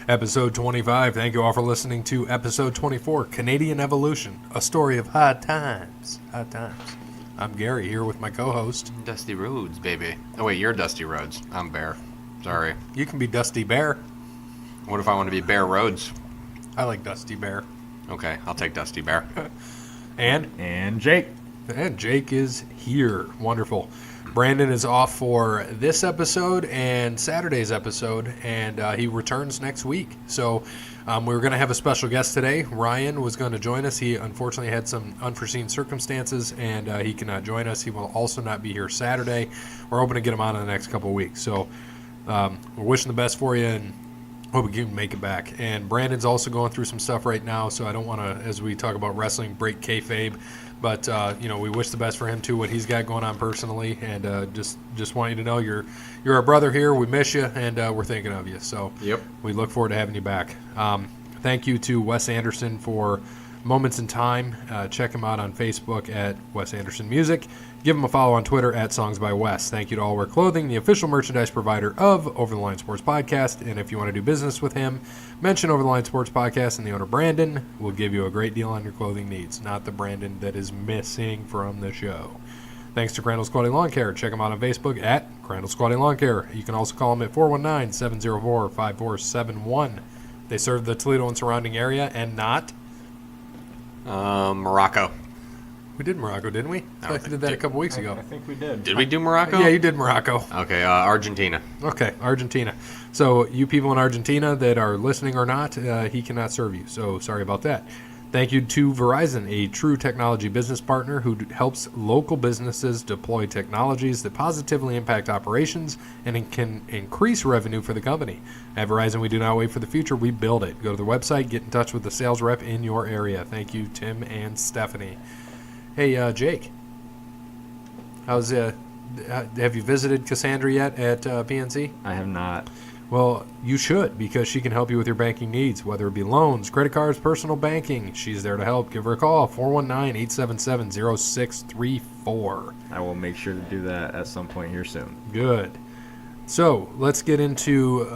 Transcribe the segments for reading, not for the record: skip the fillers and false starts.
episode 25. Thank you all for listening to episode 24, Canadian Evolution, a story of hard times. Hard times. I'm Gary, here with my co-host. Dusty Rhodes, baby. Oh, wait, you're Dusty Rhodes. I'm Bear. Sorry. You can be Dusty Bear. What if I want to be Bear Rhodes? I like Dusty Bear. Okay, I'll take Dusty Bear. And Jake. And Jake is here. Wonderful. Brandon is off for this episode and Saturday's episode, and he returns next week. So we were going to have a special guest today. Ryan was going to join us. He unfortunately had some unforeseen circumstances, and he cannot join us. He will also not be here Saturday. We're hoping to get him on in the next couple of weeks. So we're wishing the best for you, and hope we can make it back. And Brandon's also going through some stuff right now, so I don't want to, as we talk about wrestling, break kayfabe. But, we wish the best for him, too, what he's got going on personally. And just want you to know you're our brother here. We miss you, and we're thinking of you. So Yep. We look forward to having you back. Thank you to Wes Anderson for Moments in Time. Check him out on Facebook at Wes Anderson Music. Give him a follow on Twitter at Songs by Wes. Thank you to All Wear Clothing, the official merchandise provider of Over the Line Sports Podcast. And if you want to do business with him, mention Over the Line Sports Podcast, and the owner, Brandon, will give you a great deal on your clothing needs. Not the Brandon that is missing from the show. Thanks to Crandall's Quality Lawn Care. Check him out on Facebook at Crandall's Quality Lawn Care. You can also call him at 419-704-5471. They serve the Toledo and surrounding area and not... Morocco. We did Morocco, didn't we? I think we did that a couple weeks ago. I think we did. Did we do Morocco? Yeah, you did Morocco. Okay, Argentina. Okay, Argentina. So you people in Argentina that are listening or not, he cannot serve you. So sorry about that. Thank you to Verizon, a true technology business partner who helps local businesses deploy technologies that positively impact operations and can increase revenue for the company. At Verizon, we do not wait for the future, we build it. Go to the website, get in touch with the sales rep in your area. Thank you, Tim and Stephanie. Hey, Jake, have you visited Cassandra yet at PNC? I have not. Well, you should, because she can help you with your banking needs, whether it be loans, credit cards, personal banking. She's there to help. Give her a call, 419-877-0634. I will make sure to do that at some point here soon. Good. So let's get into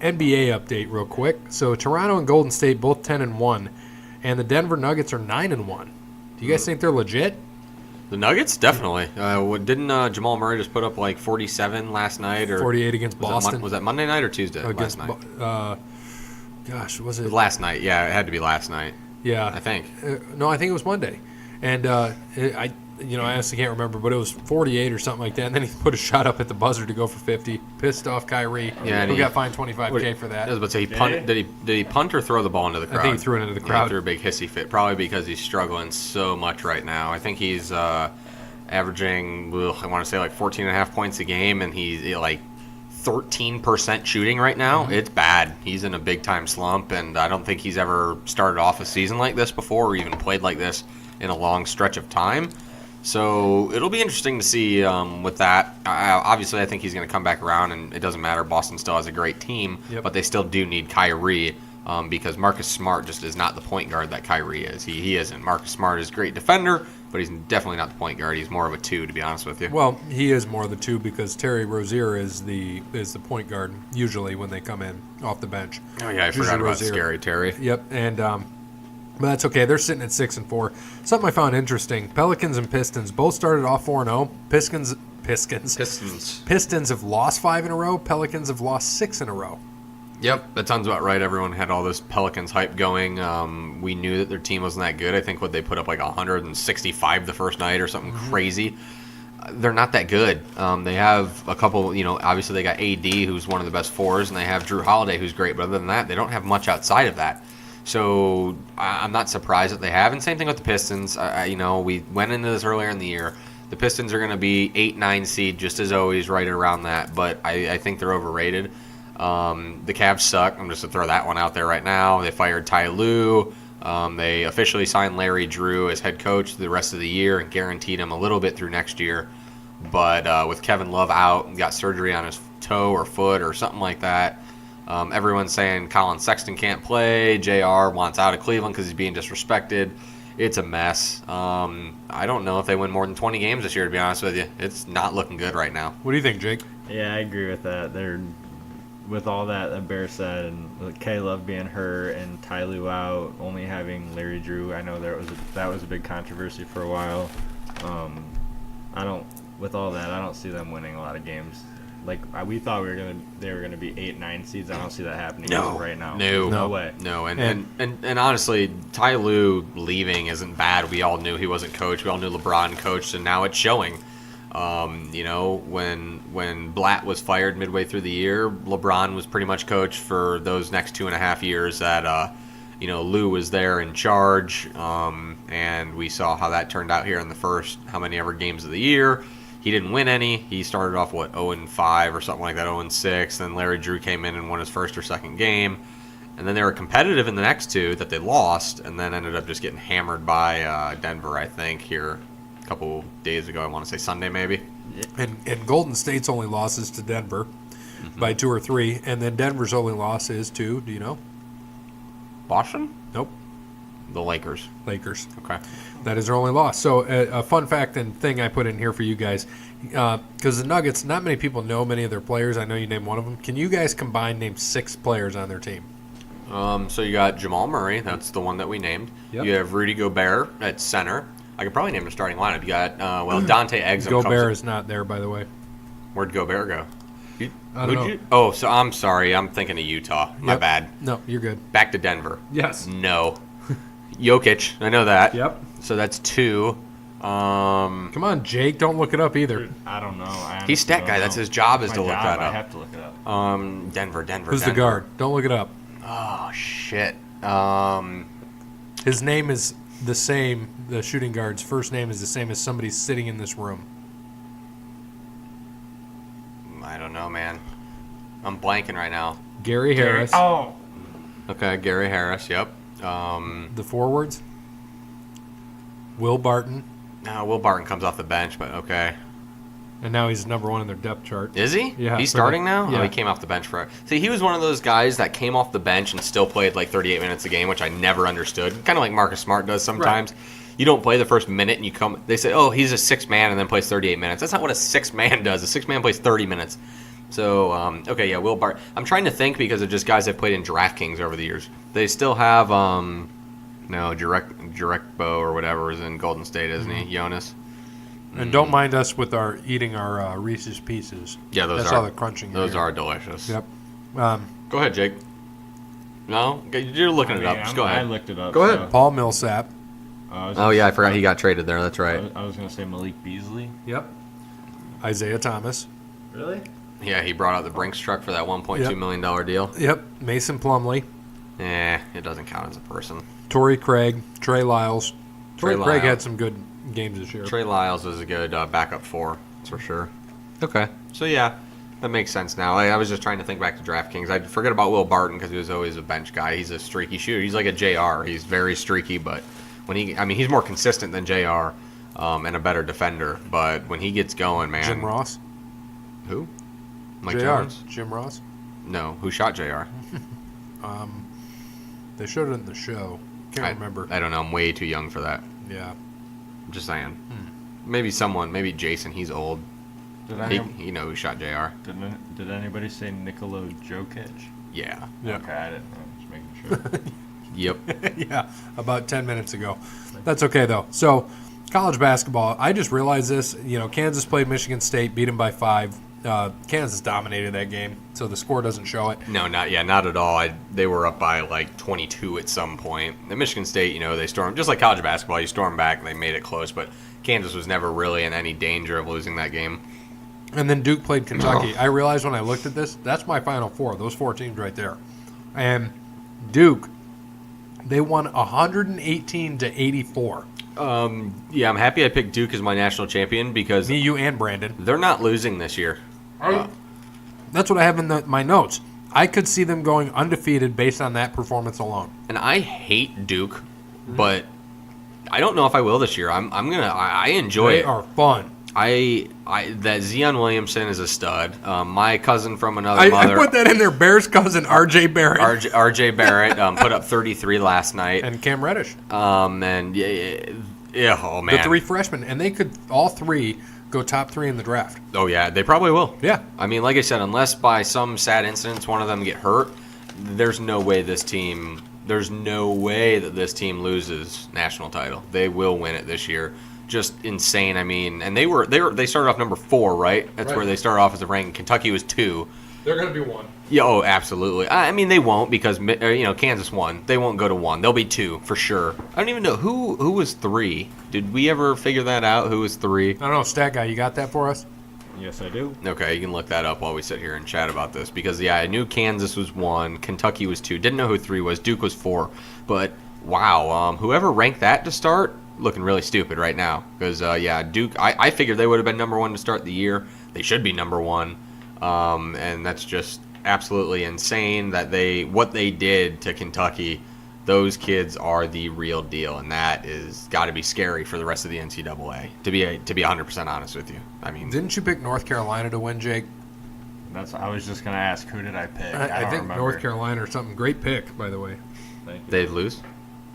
NBA update real quick. So Toronto and Golden State both 10-1, and the Denver Nuggets are 9-1. Do you guys think they're legit? The Nuggets? Definitely. Didn't Jamal Murray just put up like 47 last night? Or 48 against Boston. Was that Monday night or Tuesday? Against last night? Was it? Last night. Yeah, it had to be last night. Yeah. I think. No, I think it was Monday. And I honestly can't remember, but it was 48 or something like that. And then he put a shot up at the buzzer to go for 50. Pissed off Kyrie. Yeah, who got fined $25K for that. I was about to say, did he punt or throw the ball into the crowd? I think he threw it into the crowd. Yeah, he threw a big hissy fit, probably because he's struggling so much right now. I think he's averaging, I want to say, like 14.5 points a game, and he's like 13% shooting right now. Mm-hmm. It's bad. He's in a big-time slump, and I don't think he's ever started off a season like this before or even played like this in a long stretch of time. So it'll be interesting to see with that. Obviously, I think he's going to come back around, and it doesn't matter. Boston still has a great team, but they still do need Kyrie because Marcus Smart just is not the point guard that Kyrie is. He isn't. Marcus Smart is a great defender, but he's definitely not the point guard. He's more of a 2, to be honest with you. Well, he is more of the 2 because Terry Rozier is the point guard usually when they come in off the bench. Oh, yeah, I forgot about Scary Terry. Yep, and but that's okay. They're sitting at 6-4. Something I found interesting: Pelicans and Pistons both started off 4-0. Pistons have lost 5 in a row. Pelicans have lost 6 in a row. Yep, that sounds about right. Everyone had all this Pelicans hype going. We knew that their team wasn't that good. I think they put up like 165 the first night or something crazy. They're not that good. They have a couple, obviously they got AD, who's one of the best 4s, and they have Drew Holiday, who's great. But other than that, they don't have much outside of that. So I'm not surprised that they have. And same thing with the Pistons. We went into this earlier in the year. The Pistons are going to be 8-9 seed, just as always, right around that. But I think they're overrated. The Cavs suck. I'm just going to throw that one out there right now. They fired Ty Lue. They officially signed Larry Drew as head coach the rest of the year and guaranteed him a little bit through next year. But with Kevin Love out, got surgery on his toe or foot or something like that. Everyone's saying Colin Sexton can't play. JR wants out of Cleveland because he's being disrespected. It's a mess. I don't know if they win more than 20 games this year, to be honest with you. It's not looking good right now. What do you think, Jake? Yeah, I agree with that. They're with all that Bear said, and with Caleb being hurt and Ty Lue out, only having Larry Drew, I know that was a big controversy for a while. With all that, I don't see them winning a lot of games. Like we thought they were gonna be 8-9 seeds. I don't see that happening right now. No way. No, and honestly, Ty Lue leaving isn't bad. We all knew he wasn't coached. We all knew LeBron coached, and now it's showing. When Blatt was fired midway through the year, LeBron was pretty much coach for those next 2.5 years that Lue was there in charge, and we saw how that turned out here in the first how many ever games of the year. He didn't win any. He started off 0-5 or something like that, 0-6. Then Larry Drew came in and won his first or second game, and then they were competitive in the next two that they lost, and then ended up just getting hammered by Denver, I think, here a couple days ago. I want to say Sunday maybe. And Golden State's only losses to Denver by 2 or 3, and then Denver's only loss is to, do you know? Boston? Nope. The Lakers. Okay. That is their only loss. So a fun fact and thing I put in here for you guys, because the Nuggets, not many people know many of their players. I know you named one of them. Can you guys combine name 6 players on their team? So you got Jamal Murray. That's the one that we named. Yep. You have Rudy Gobert at center. I could probably name the starting lineup. You got, Dante Exum. Gobert is not there, by the way. Where'd Gobert go? I don't know. Oh, so I'm sorry. I'm thinking of Utah. My bad. No, you're good. Back to Denver. Yes. No. Jokic. I know that. Yep. So that's 2. Come on, Jake. Don't look it up either. I don't know. He's stat guy. That's his job is to look that I up. have to look it up. Denver. Who's the guard? Don't look it up. Oh, shit. His name is the same. The shooting guard's first name is the same as somebody sitting in this room. I don't know, man. I'm blanking right now. Gary Harris. Oh. Okay, Gary Harris. Yep. The forwards. Will Barton. No, Will Barton comes off the bench, but okay. And now he's number 1 in their depth chart. Is he? Yeah. He's starting now? Yeah. Oh, he came off the bench for it. See, he was one of those guys that came off the bench and still played like 38 minutes a game, which I never understood. Kind of like Marcus Smart does sometimes. Right. You don't play the first minute and you come. They say, oh, he's a 6 man and then plays 38 minutes. That's not what a 6 man does. A 6 man plays 30 minutes. So, okay, yeah, Will Barton. I'm trying to think because of just guys I've played in DraftKings over the years. They still have, Jarekbo or whatever is in Golden State, isn't he? Jonas. And don't mind us with our eating our Reese's Pieces. Yeah, That's all the crunching. Those are delicious. Yep. Go ahead, Jake. No? You're looking it up. Just go ahead. I looked it up. Go ahead. Paul Millsap. Oh, yeah, I forgot he got traded there. That's right. I was going to say Malik Beasley. Yep. Isaiah Thomas. Really? Yeah, he brought out the Brinks truck for that $1.2 million deal. Yep. Mason Plumlee. It doesn't count as a person. Torrey Craig. Trey Lyles. Trey Torrey Craig Lyles. had some good games this year. Trey Lyles is a good backup 4, that's for sure. Okay. So, yeah, that makes sense now. I was just trying to think back to DraftKings. I forget about Will Barton because he was always a bench guy. He's a streaky shooter. He's like a JR. He's very streaky, but he's more consistent than JR and a better defender. But when he gets going, man. Jim Ross. Who? Mike JR. Jones? Jim Ross. No. Who shot JR? They showed it in the show. Can't remember. I don't know. I'm way too young for that. Yeah. I'm just saying. Maybe Jason. He's old. You know who shot JR. Did anybody say Nikola Jokic? Yeah. Okay, I didn't know. Just making sure. Yep. Yeah, about 10 minutes ago. That's okay, though. So, college basketball, I just realized this. Kansas played Michigan State, beat them by 5. Kansas dominated that game, so the score doesn't show it. No, not at all. They were up by like 22 at some point. The Michigan State, they stormed, just like college basketball, you storm back and they made it close, but Kansas was never really in any danger of losing that game. And then Duke played Kentucky. I realized when I looked at this, that's my Final Four, those 4 teams right there. And Duke, they won 118-84. Yeah, I'm happy I picked Duke as my national champion because Me, you, and Brandon. They're not losing this year. That's what I have in my notes. I could see them going undefeated based on that performance alone. And I hate Duke, but I don't know if I will this year. I enjoy it. They are fun. That Zion Williamson is a stud. My cousin from another mother. I put that in there. Bear's cousin, R.J. Barrett. R.J. Barrett put up 33 last night. And Cam Reddish. And Yeah, oh man. The 3 freshmen, and they could all 3 go top 3 in the draft. Oh yeah, they probably will. Yeah. I mean, like I said, unless by some sad incidents one of them get hurt, there's no way that this team loses national title. They will win it this year. Just insane. I mean, and they started off number 4, right? That's Right. where they started off as a ranking. Kentucky was 2. They're going to be 1. Yeah, oh, absolutely. I mean, they won't because Kansas won. They won't go to 1. They'll be 2 for sure. I don't even know who was 3. Did we ever figure that out? Who was 3? I don't know, Stat Guy, you got that for us? Yes, I do. Okay, you can look that up while we sit here and chat about this because I knew Kansas was 1, Kentucky was 2. Didn't know who 3 was. Duke was 4. But wow, whoever ranked that to start, looking really stupid right now because Duke. I figured they would have been number 1 to start the year. They should be number 1, and that's just absolutely insane that what they did to Kentucky. Those kids are the real deal, and that is got to be scary for the rest of the NCAA. To be 100% honest with you, I mean, Didn't you pick North Carolina to win, Jake? I was just gonna ask, who did I pick? I don't think remember. North Carolina or something. Great pick, by the way. Thank you. they'd lose.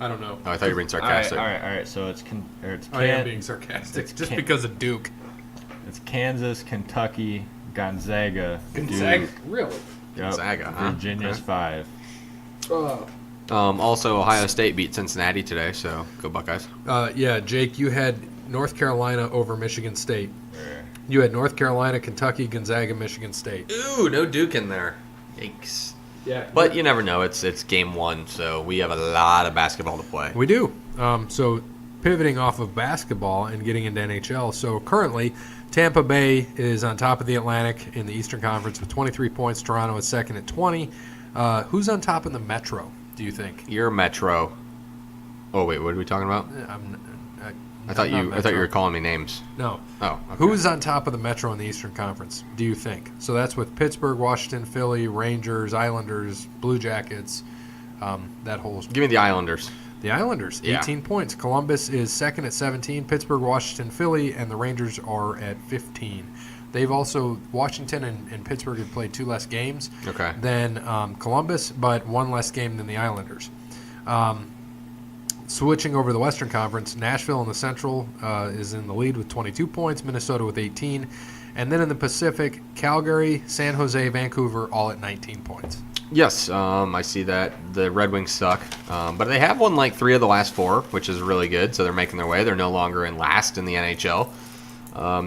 I don't know. Oh, I thought you were being sarcastic. All right. So it's I am being sarcastic, just because of Duke. It's Kansas, Kentucky, Gonzaga, Gonzaga, Duke, really? yep, Gonzaga, huh? Virginia's Okay. 5. Also, Ohio State beat Cincinnati today, so go Buckeyes. Yeah, Jake, you had North Carolina over Michigan State. You had North Carolina, Kentucky, Gonzaga, Michigan State. Ooh, no Duke in there. Yikes. Yeah, But you never know. It's game 1, so we have a lot of basketball to play. we do. So pivoting off of basketball and getting into NHL. So currently, Tampa Bay is on top of the Atlantic in the Eastern Conference with 23 points. Toronto is second at 20. Who's on top in the Metro, do you think? You're Metro. Oh wait, what are we talking about? I thought you were calling me names. No. Oh, okay. Who's on top of the Metro in the Eastern Conference, do you think? So that's with Pittsburgh, Washington, Philly, Rangers, Islanders, Blue Jackets, that whole... Give me the Islanders. The Islanders, Yeah. 18 points. Columbus is second at 17. Pittsburgh, Washington, Philly, and the Rangers are at 15. They've also... Washington and Pittsburgh have played 2 less games Okay. than Columbus, but 1 less game than the Islanders. Switching over to the Western Conference, Nashville in the Central is in the lead with 22 points, Minnesota with 18. And then in the Pacific, Calgary, San Jose, Vancouver, all at 19 points. Yes, I see that. The Red Wings suck, but they have won like 3 of the last 4, which is really good. So they're making their way. They're no longer in last in the NHL,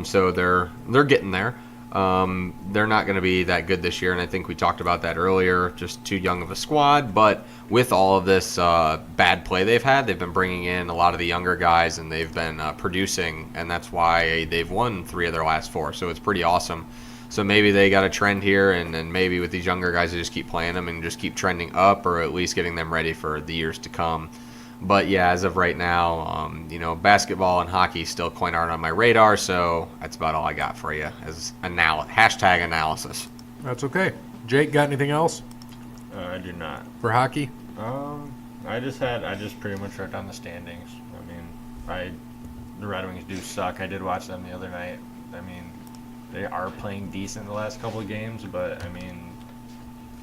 so they're getting there. They're not going to be that good this year, and I think we talked about that earlier. Just too young of a squad, but with all of this bad play they've been bringing in a lot of the younger guys, and they've been producing, and that's why they've won 3 of their last 4. So it's pretty awesome. So maybe they got a trend here, and maybe with these younger guys, they just keep playing them and just keep trending up, or at least getting them ready for the years to come. But yeah, as of right now, basketball and hockey still quite aren't on my radar, so that's about all I got for you as hashtag analysis. That's okay. Jake, got anything else I do not. for hockey? I just pretty much wrote down the standings. I mean, the Red Wings do suck. I did watch them the other night. I mean, they are playing decent the last couple of games, but I mean,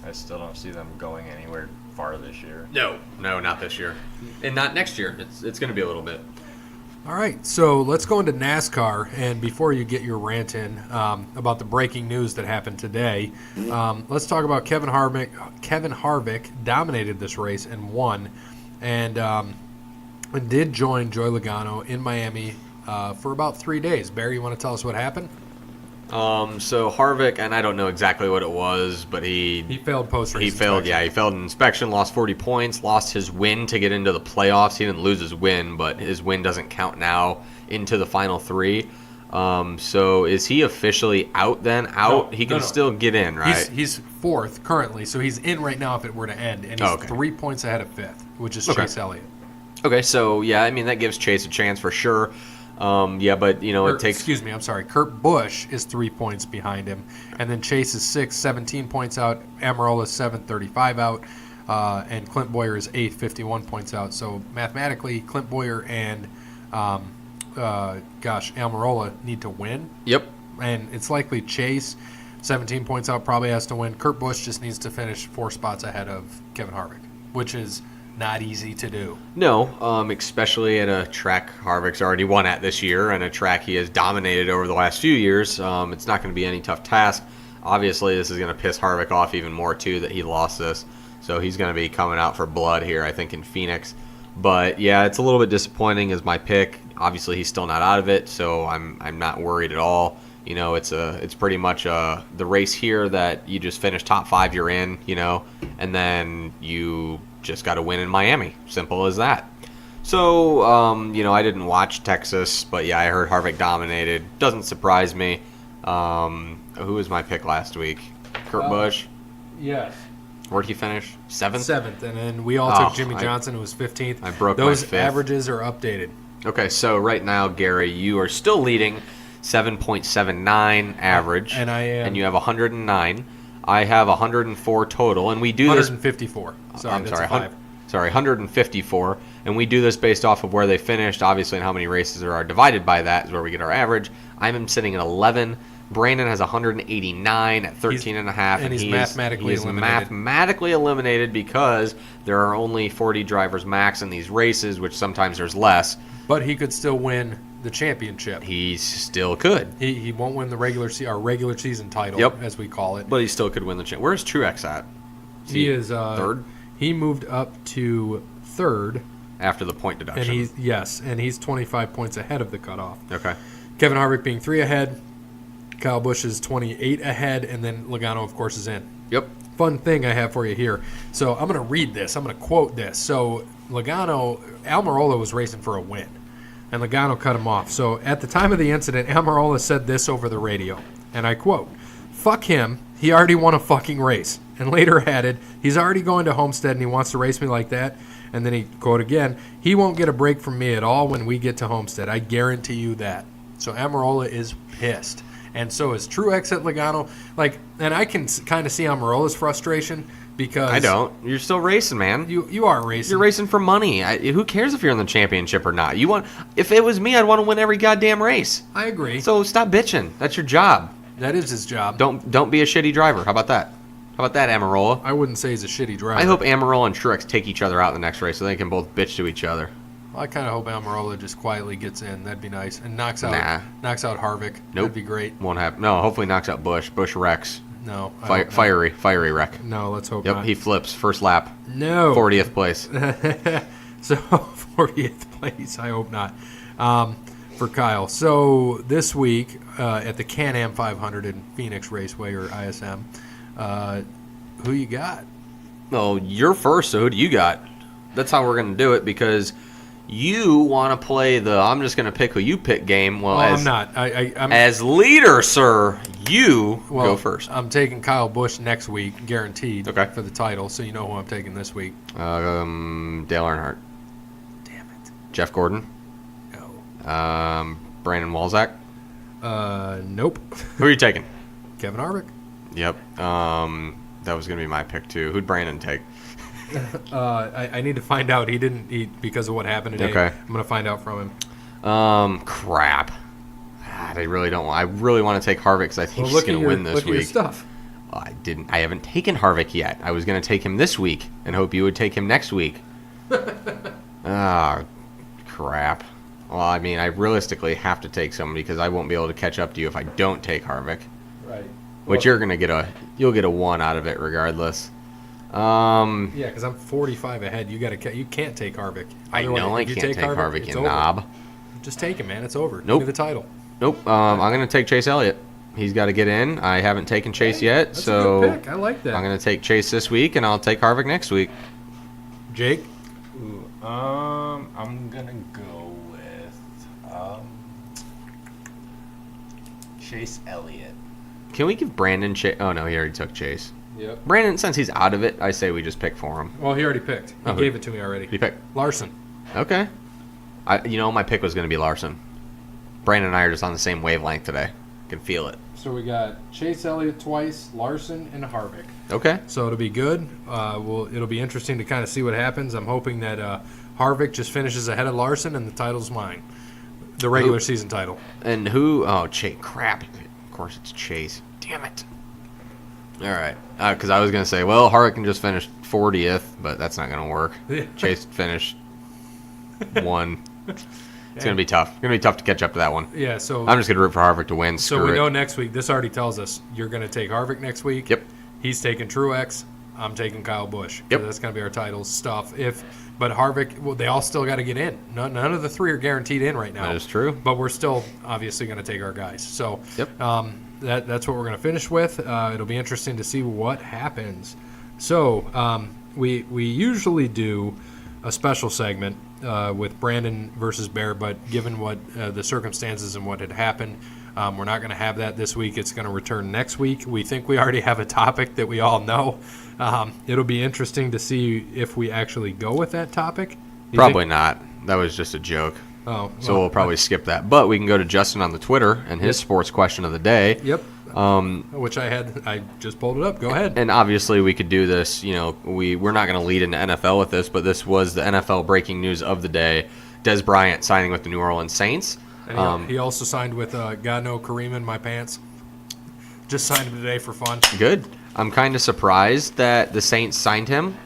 I still don't see them going anywhere far this year. No, not this year, and not next year. It's going to be a little bit. All right, so let's go into NASCAR. And before you get your rant in about the breaking news that happened today, let's talk about Kevin Harvick. Kevin Harvick dominated this race and won, and did join Joey Logano in Miami for about 3 days. Barry, you want to tell us what happened? So Harvick, and I don't know exactly what it was, but he failed post-race He failed, inspection. he failed an inspection, lost 40 points, lost his win to get into the playoffs. He didn't lose his win, but his win doesn't count now into the final 3. So is he officially out then? Out? No, he can no. still get in, right? He's 4th currently, so he's in right now if it were to end, and he's Okay. 3 points ahead of 5th, which is Okay. Chase Elliott. Okay, so yeah, I mean that gives Chase a chance for sure. Yeah, but it takes. Excuse me, I'm sorry. Kurt Busch is 3 points behind him, and then Chase is 6th, 17 points out. Amarola is 7th, 35 out, and Clint Boyer is 8th, 51 points out. So mathematically, Clint Boyer and Amarola need to win, Yep. and it's likely Chase, 17 points out, probably has to win. Kurt Busch just needs to finish 4 spots ahead of Kevin Harvick, which is not easy to do. No, especially at a track Harvick's already won at this year and a track he has dominated over the last few years. It's not going to be any tough task. Obviously, this is going to piss Harvick off even more, too, that he lost this. So he's going to be coming out for blood here, I think, in Phoenix. But, yeah, it's a little bit disappointing as my pick. Obviously, he's still not out of it, so I'm not worried at all. You know, it's pretty much the race here that you just finish top 5, you're in, you know, and then you just got to win in Miami. Simple as that. So, you know, I didn't watch Texas, but, yeah, I heard Harvick dominated. Doesn't surprise me. Who was my pick last week? Kurt Busch? Yes. Where'd he finish? 7th? 7th, and then we all took Jimmy Johnson, who was 15th. I broke Those my 5th. averages are updated. Okay, so right now, Gary, you are still leading 7.79 average. And I am. And you have 109. I have 104 total, and we do this. 154. Sorry, I'm that's sorry, a 5. Sorry, 154. And we do this based off of where they finished, obviously, and how many races there are. Divided by that is where we get our average. I'm sitting at 11. Brandon has 189 at 13.5. And he's mathematically eliminated. Mathematically eliminated because there are only 40 drivers max in these races, which sometimes there's less. But he could still win the championship. He still could. He won't win the regular season title, as we call it. But he still could win the championship. Where's Truex at? He is third? He moved up to third. After the point deduction. And he's 25 points ahead of the cutoff. Okay. Kevin Harvick being 3 ahead. Kyle Busch is 28 ahead, and then Logano, of course, is in. Yep. Fun thing I have for you here. So I'm going to read this. I'm going to quote this. So Logano, Almirola was racing for a win, and Logano cut him off. So at the time of the incident, Almirola said this over the radio, and I quote, "Fuck him. He already won a fucking race." And later added, "He's already going to Homestead, and he wants to race me like that." And then he, quote again, "He won't get a break from me at all when we get to Homestead. I guarantee you that." So Almirola is pissed. And so is Truex at Logano. And I can kind of see Almirola's frustration because I don't. You're still racing, man. You are racing. You're racing for money. Who cares if you're in the championship or not? If it was me, I'd want to win every goddamn race. I agree. So stop bitching. That's your job. That is his job. Don't be a shitty driver. How about that? How about that, Almirola? I wouldn't say he's a shitty driver. I hope Almirola and Truex take each other out in the next race so they can both bitch to each other. I kind of hope Almirola just quietly gets in. That'd be nice. And knocks out Harvick. Nope. That'd be great. Won't happen. No, hopefully knocks out Busch. Busch wrecks. No. Fiery wreck. No, let's hope not. Yep, he flips. First lap. No. 40th place. So, 40th place. I hope not. For Kyle. So, this week at the Can-Am 500 in Phoenix Raceway, or ISM, who you got? Well, you're first, so who do you got? That's how we're going to do it because you want to play the I'm just going to pick who you pick game. Well, I'm not. I'm as leader, sir, you go first. I'm taking Kyle Busch next week, guaranteed, okay, for the title, so you know who I'm taking this week. Dale Earnhardt. Damn it. Jeff Gordon. No. Brandon Walzak. Nope. Who are you taking? Kevin Harvick. Yep. That was going to be my pick, too. Who'd Brandon take? I need to find out. He didn't eat because of what happened today. Okay. I'm going to find out from him. Crap. I really don't want. I really want to take Harvick because I think he's going to win this week. Look at your stuff. I haven't taken Harvick yet. I was going to take him this week and hope you would take him next week. Crap. Well, I mean, I realistically have to take somebody because I won't be able to catch up to you if I don't take Harvick. Right. Which you'll get a 1 out of it regardless. Yeah, because I'm 45 ahead. You can't take Harvick. I know I can't take Harvick, you knob. Just take him, man. It's over. Nope. Give me the title. Nope. I'm going to take Chase Elliott. He's got to get in. I haven't taken Chase yet, That's so a good pick. I like that. I'm going to take Chase this week, and I'll take Harvick next week. Jake? Ooh, I'm going to go with Chase Elliott. Can we give Brandon Chase? Oh, no, he already took Chase. Yep. Brandon, since he's out of it, I say we just pick for him. Well, he already picked. He gave it to me already. He picked? Larson. Okay. My pick was going to be Larson. Brandon and I are just on the same wavelength today. Can feel it. So we got Chase Elliott twice, Larson, and Harvick. Okay. So it'll be good. It'll be interesting to kind of see what happens. I'm hoping that Harvick just finishes ahead of Larson and the title's mine. The regular season title. And who? Oh, Chase. Crap. Of course it's Chase. Damn it. All right. Because I was going to say, well, Harvick can just finish 40th, but that's not going to work. Chase finished 1. It's going to be tough. It's going to be tough to catch up to that one. Yeah, so I'm just going to root for Harvick to win. So Screw we it. know next week, this already tells us you're going to take Harvick next week. Yep. He's taking Truex. I'm taking Kyle Busch. Yep. That's going to be our titles stuff. But Harvick, well, they all still got to get in. None of the 3 are guaranteed in right now. That is true. But we're still obviously going to take our guys. So Yep. That's what we're going to finish with. It'll be interesting to see what happens. So we usually do a special segment with Brandon versus Bear, but given what the circumstances and what had happened, we're not going to have that this week. It's going to return next week. We think we already have a topic that we all know. It'll be interesting to see if we actually go with that topic. Probably not. That was just a joke. Oh, So we'll probably skip that. But we can go to Justin on the Twitter and his sports question of the day. Yep. Which I just pulled it up. Go ahead. And obviously we could do this. We're not going to lead into NFL with this, but this was the NFL breaking news of the day. Dez Bryant signing with the New Orleans Saints. And he also signed with God No Kareem in my pants. Just signed him today for fun. Good. I'm kind of surprised that the Saints signed him.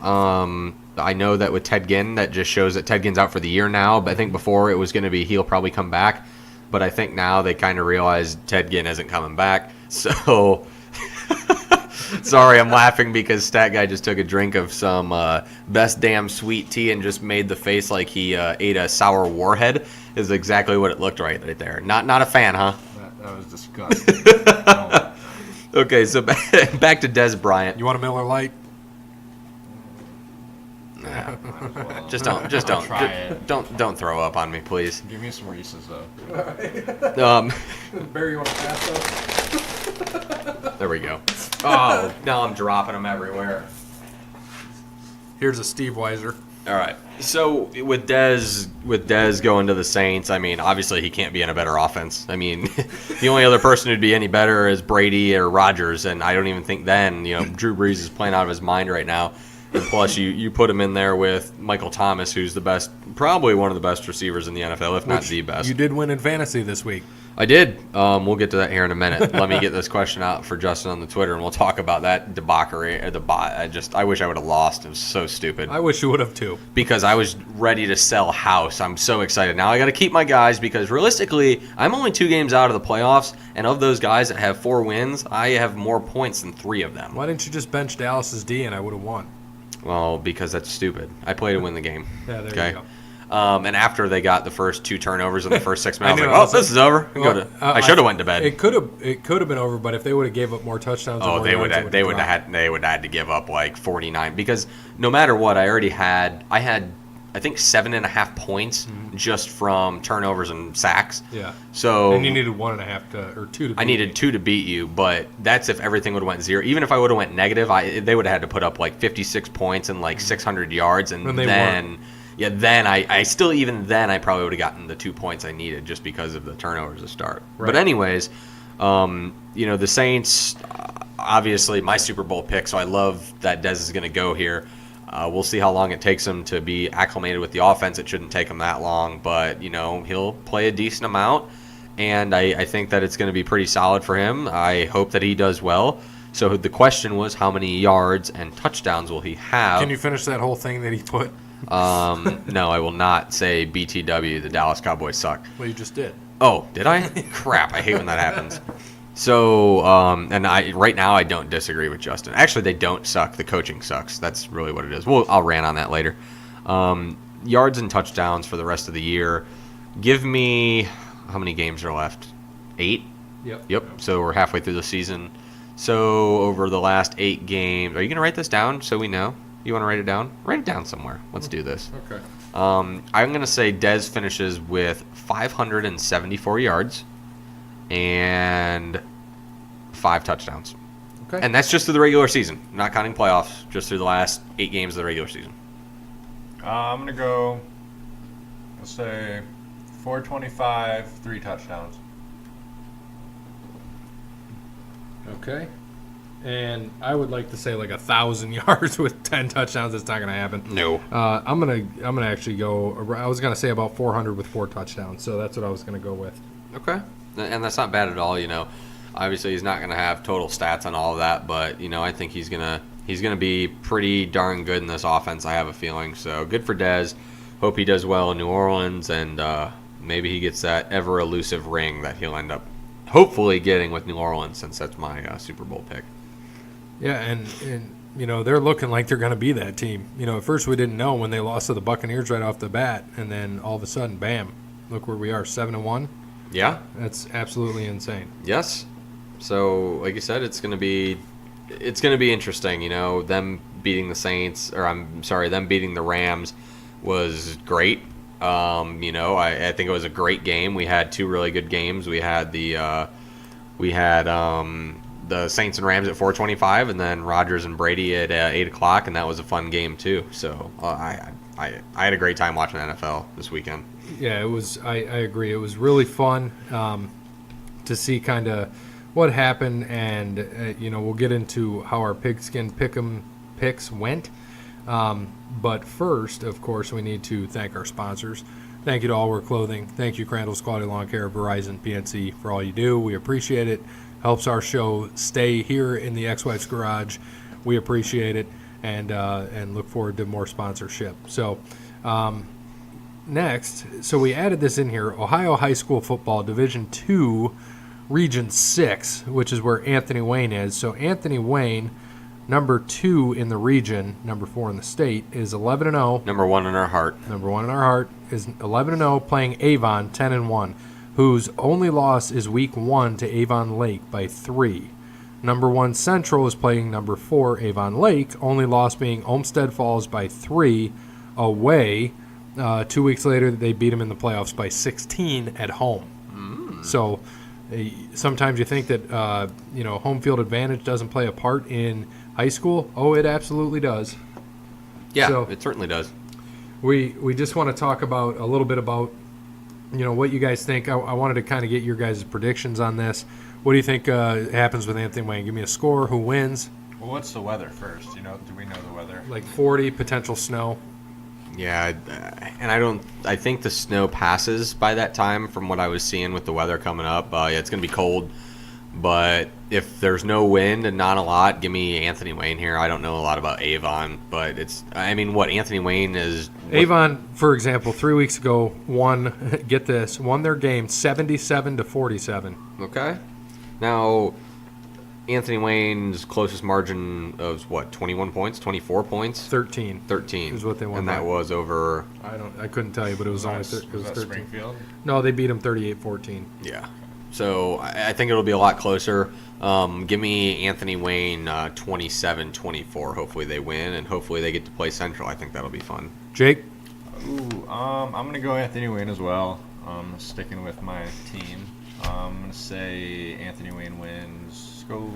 I know that with Ted Ginn, that just shows that Ted Ginn's out for the year now. But I think before it was going to be he'll probably come back. But I think now they kind of realize Ted Ginn isn't coming back. So, sorry, I'm laughing because Stat Guy just took a drink of some best damn sweet tea and just made the face like he ate a sour warhead. Is exactly what it looked right there. Not a fan, huh? That was disgusting. No. Okay, so back to Dez Bryant. You want a Miller Lite? Just don't. Try it. Don't throw up on me, please. Give me some Reese's, though. Barry, you want to pass those? There we go. Oh, now I'm dropping them everywhere. Here's a Steve Weiser. All right. So with Dez going to the Saints, I mean, obviously he can't be in a better offense. I mean, the only other person who'd be any better is Brady or Rodgers, and I don't even think then. Drew Brees is playing out of his mind right now. And plus, you put him in there with Michael Thomas, who's the best, probably one of the best receivers in the NFL, if not the best. You did win in fantasy this week. I did. We'll get to that here in a minute. Let me get this question out for Justin on the Twitter, and we'll talk about that debauchery. I wish I would have lost. It was so stupid. I wish you would have too. Because I was ready to sell house. I'm so excited. Now I got to keep my guys because realistically, I'm only 2 games out of the playoffs, and of those guys that have 4 wins, I have more points than 3 of them. Why didn't you just bench Dallas's D and I would have won? Well, because that's stupid. I play to win the game. Yeah, there you go. And after they got the first 2 turnovers in the first 6 minutes, I I was knew, like, this is over. I should have went to bed. It could have been over, but if they would have gave up more touchdowns, Oh, they would have had to give up like 49 because no matter what, I had I think 7.5 points just from turnovers and sacks. Yeah. So and you needed 1.5 or 2 to beat I needed 2 to beat you, but that's if everything would have went 0. Even if I would have went negative, they would have had to put up like 56 points and like 600 yards, and then. Yeah, then I still, even then, I probably would have gotten the 2 points I needed just because of the turnovers to start. Right. But anyways, the Saints, obviously my Super Bowl pick, so I love that Dez is going to go here. We'll see how long it takes him to be acclimated with the offense. It shouldn't take him that long, but, he'll play a decent amount, and I think that it's going to be pretty solid for him. I hope that he does well. So the question was, how many yards and touchdowns will he have? Can you finish that whole thing that he put? No, I will not say BTW, the Dallas Cowboys suck. Well, you just did. Oh, did I? Crap, I hate when that happens. So, right now I don't disagree with Justin. Actually, they don't suck. The coaching sucks. That's really what it is. I'll rant on that later. Yards and touchdowns for the rest of the year. Give me, how many games are left? 8? Yep. So we're halfway through the season. So over the last 8 games, are you going to write this down so we know? You want to write it down? Write it down somewhere. Let's do this. Okay. I'm going to say Dez finishes with 574 yards and 5 touchdowns. Okay. And that's just through the regular season, not counting playoffs, just through the last 8 games of the regular season. I'm going to go, let's say, 425, 3 touchdowns. Okay. And I would like to say like 1,000 yards with 10 touchdowns. It's not going to happen. No. I'm gonna actually go. I was gonna say about 400 with 4 touchdowns. So that's what I was gonna go with. Okay. And that's not bad at all. Obviously, he's not going to have total stats on all of that, but I think he's gonna be pretty darn good in this offense. I have a feeling. So good for Dez. Hope he does well in New Orleans, and maybe he gets that ever elusive ring that he'll end up hopefully getting with New Orleans, since that's my Super Bowl pick. Yeah, and they're looking like they're going to be that team. At first we didn't know when they lost to the Buccaneers right off the bat, and then all of a sudden, bam, look where we are, 7-1. Yeah, that's absolutely insane. Yes. So, like you said, it's going to be interesting. Them beating the Saints, them beating the Rams was great. I think it was a great game. We had two really good games. We had the Saints and Rams at 4:25, and then Rodgers and Brady at 8 o'clock, and that was a fun game too. So I had a great time watching NFL this weekend. Yeah, it was. I agree. It was really fun to see kind of what happened, and we'll get into how our Pigskin Pick'em picks went. But first, of course, we need to thank our sponsors. Thank you to All Wear Clothing. Thank you, Crandall's Quality Lawn Care, Verizon, PNC, for all you do. We appreciate it. Helps our show stay here in the ex-wife's garage. We appreciate it, and look forward to more sponsorship. So, next, we added this in here: Ohio High School Football Division II, Region 6, which is where Anthony Wayne is. So Anthony Wayne, number 2 in the region, number 4 in the state, is 11-0. Number 1 in our heart. Number 1 in our heart is 11-0, playing Avon 10-1, whose only loss is week 1 to Avon Lake by 3. Number 1 Central is playing number 4 Avon Lake, only loss being Olmsted Falls by 3 away. 2 weeks later, they beat them in the playoffs by 16 at home. So sometimes you think that home field advantage doesn't play a part in high school. Oh, it absolutely does. Yeah, so it certainly does. We just want to talk about a little bit about what you guys think. I wanted to kind of get your guys' predictions on this. What do you think happens with Anthony Wayne? Give me a score. Who wins? Well, what's the weather first? Do we know the weather? Like 40, potential snow. Yeah, and I think the snow passes by that time from what I was seeing with the weather coming up. It's going to be cold, but if there's no wind and not a lot, give me Anthony Wayne here. I don't know a lot about Avon, but Anthony Wayne is... Avon, for example, 3 weeks ago won their game 77-47. Okay. Now, Anthony Wayne's closest margin was 21 points, 24 points? 13 is what they won. And that was over... I couldn't tell you, but it was only 13. Springfield? No, they beat them 38-14. Yeah. So I think it'll be a lot closer. Give me Anthony Wayne 27-24. Hopefully they win, and hopefully they get to play Central. I think that'll be fun. Jake? I'm going to go Anthony Wayne as well. Sticking with my team. I'm going to say Anthony Wayne wins. Let's go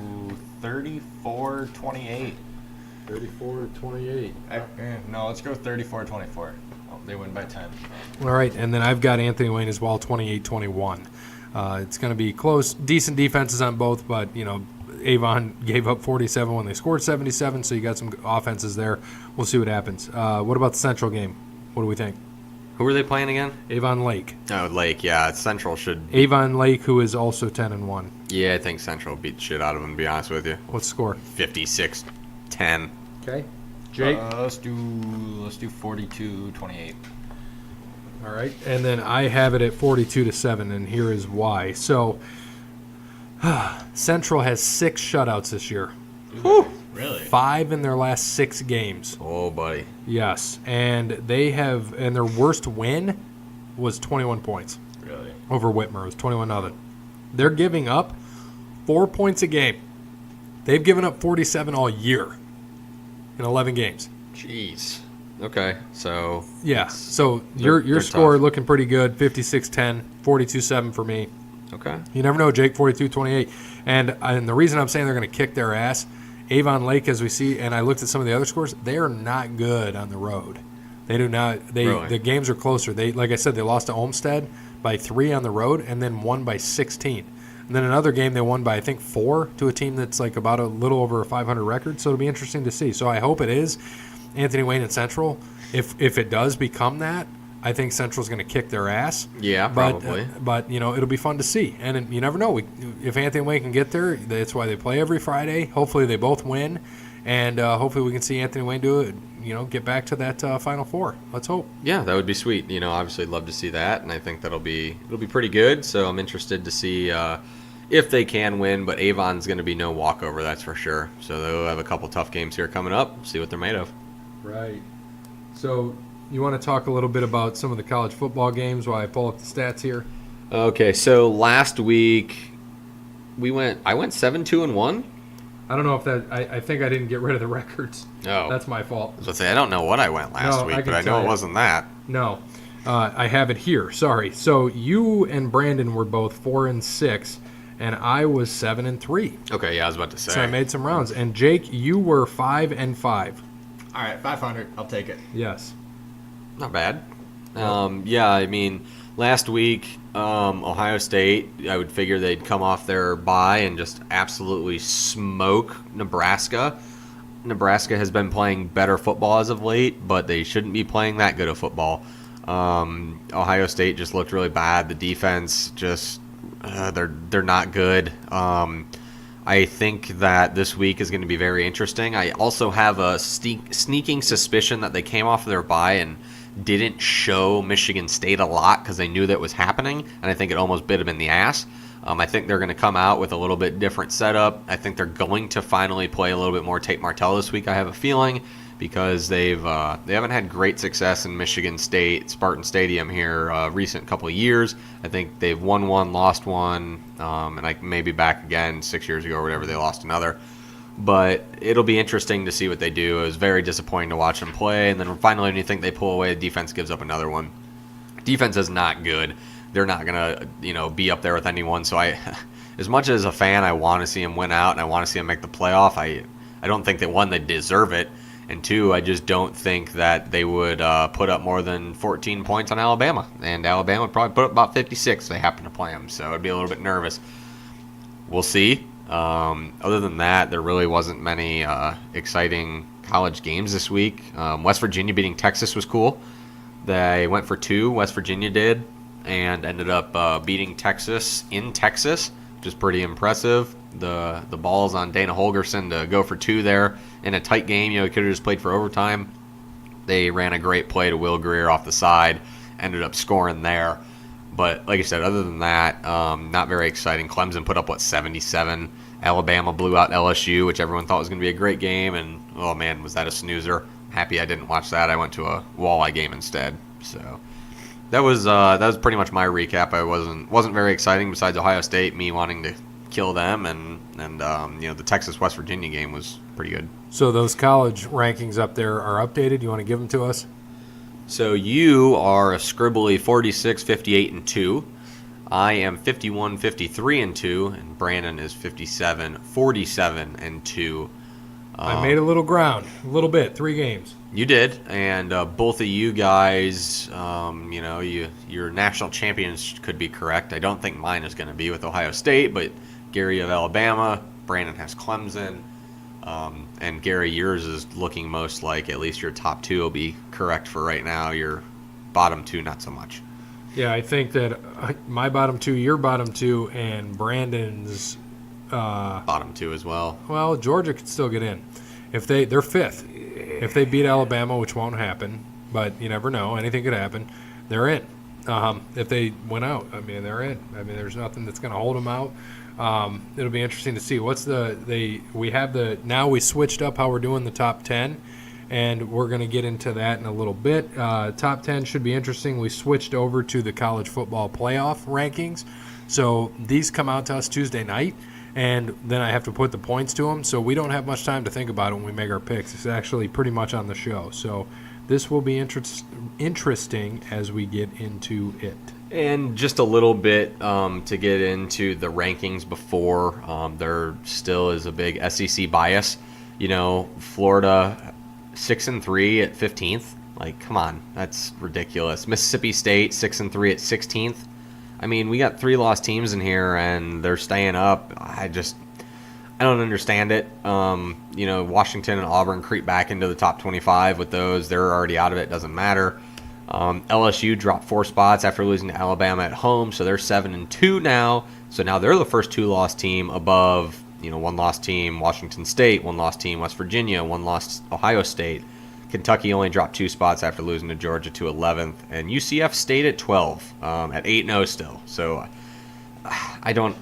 34-28. 34-28. No, let's go 34-24. Oh, they win by 10. All right, and then I've got Anthony Wayne as well, 28-21. It's going to be close. Decent defenses on both, but, Avon gave up 47 when they scored 77, so you got some offenses there. We'll see what happens. What about the Central game? What do we think? Who are they playing again? Avon Lake. Oh, Lake, yeah. Central should... Avon Lake, who is also 10-1. Yeah, I think Central beat the shit out of them, to be honest with you. What's the score? 56-10. Okay. Jake? Let's do 42-28. All right, and then I have it at 42-7, and here is why. So, Central has 6 shutouts this year. Whew. Really? 5 in their last 6 games. Oh, buddy. Yes, and their worst win was 21 points. Really? Over Whitmer. It was 21-0. They're giving up 4 points a game. They've given up 47 all year in 11 games. Jeez. Okay, so... Yeah, so your score tough. looking pretty good, 56-10, 42-7 for me. Okay. You never know, Jake, 42-28. And the reason I'm saying they're going to kick their ass, Avon Lake, as we see, and I looked at some of the other scores, they are not good on the road. They do not. Really? The games are closer. Like I said, they lost to Olmsted by 3 on the road and then won by 16. And then another game they won by, I think, 4 to a team that's like about a little over a 500 record. So it'll be interesting to see. So I hope it is Anthony Wayne and Central. If it does become that, I think Central's going to kick their ass. Yeah, probably. But it'll be fun to see. And you never know. If Anthony Wayne can get there, that's why they play every Friday. Hopefully they both win. And hopefully we can see Anthony Wayne do it, get back to that Final Four. Let's hope. Yeah, that would be sweet. Obviously love to see that, and I think it'll be pretty good. So I'm interested to see if they can win, but Avon's going to be no walkover, that's for sure. So they'll have a couple tough games here coming up. See what they're made of. Right. So you want to talk a little bit about some of the college football games while I pull up the stats here? Okay, so last week I went 7-2-1. I don't know if that. I think I didn't get rid of the records. Oh, that's my fault. I was going to say I don't know what I went last week, but I know it wasn't that. No, I have it here. Sorry. So you and Brandon were both 4-6, and I was 7-3. Okay, yeah, I was about to say. So I made some rounds. And Jake, you were 5-5. All right, 500. I'll take it. Yes. Not bad. Yeah, I mean, last week, Ohio State, I would figure they'd come off their bye and just absolutely smoke Nebraska. Nebraska has been playing better football as of late, but they shouldn't be playing that good of football. Ohio State just looked really bad. The defense just they're not good. I think that this week is going to be very interesting. I also have a sneaking suspicion that they came off their bye and didn't show Michigan State a lot because they knew that was happening, and I think it almost bit them in the ass. I think they're going to come out with a little bit different setup. I think they're going to finally play a little bit more Tate Martell this week, I have a feeling, because they haven't had great success in Michigan State, Spartan Stadium here recent couple of years. I think they've won one, lost one, and I may be back again 6 years ago or whatever, they lost another. But it'll be interesting to see what they do. It was very disappointing to watch them play, and then finally when you think they pull away, the defense gives up another one. Defense is not good. They're not going to, be up there with anyone. So as much as a fan, I want to see them win out and I want to see them make the playoff. I don't think that, one, they deserve it, and two, I just don't think that they would put up more than 14 points on Alabama. And Alabama would probably put up about 56 if they happen to play them. So I'd be a little bit nervous. We'll see. Other than that, there really wasn't many exciting college games this week. West Virginia beating Texas was cool. They went for 2, West Virginia did, and ended up beating Texas in Texas, which is pretty impressive. The balls on Dana Holgerson to go for 2 there in a tight game. He could have just played for overtime. They ran a great play to Will Greer off the side, ended up scoring there. But like I said, other than that, not very exciting. Clemson put up, 77. Alabama blew out LSU, which everyone thought was going to be a great game. And, oh, man, was that a snoozer. Happy I didn't watch that. I went to a walleye game instead. So that was pretty much my recap. I wasn't very exciting besides Ohio State, me wanting to kill them. And the Texas-West Virginia game was pretty good. So those college rankings up there are updated. You want to give them to us? So you are a scribbly 46, 58, and 2. I am 51, 53, and 2, and Brandon is 57, 47, and 2. I made a little ground, a little bit, 3 games. You did, and both of you guys, your national champions could be correct. I don't think mine is going to be with Ohio State, but Gary of Alabama, Brandon has Clemson. And Gary, yours is looking most like at least your top 2 will be correct for right now. Your bottom 2, not so much. Yeah, I think that my bottom 2, your bottom 2, and Brandon's bottom 2 as well. Well, Georgia could still get in if they're 5th. If they beat Alabama, which won't happen, but you never know, anything could happen. They're in. If they win out, they're in. There's nothing that's going to hold them out. It'll be interesting to see now we switched up how we're doing the top 10, and we're going to get into that in a little bit. Top 10 should be interesting. We switched over to the college football playoff rankings, so these come out to us Tuesday night, and then I have to put the points to them, so we don't have much time to think about it when we make our picks. It's actually pretty much on the show, so this will be interesting as we get into it. And just a little bit to get into the rankings before, there still is a big SEC bias. Florida 6-3 at 15th. Like, come on, that's ridiculous. Mississippi State 6-3 at 16th. We got 3 lost teams in here, and they're staying up. I don't understand it. Washington and Auburn creep back into the top 25 with those. They're already out of it. Doesn't matter. LSU dropped 4 spots after losing to Alabama at home, so they're 7-2 now. So now they're the first 2-loss team above, 1-loss team Washington State, 1-loss team West Virginia, 1-loss Ohio State. Kentucky only dropped 2 spots after losing to Georgia to 11th, and UCF stayed at 12, at 8-0 still. So I don't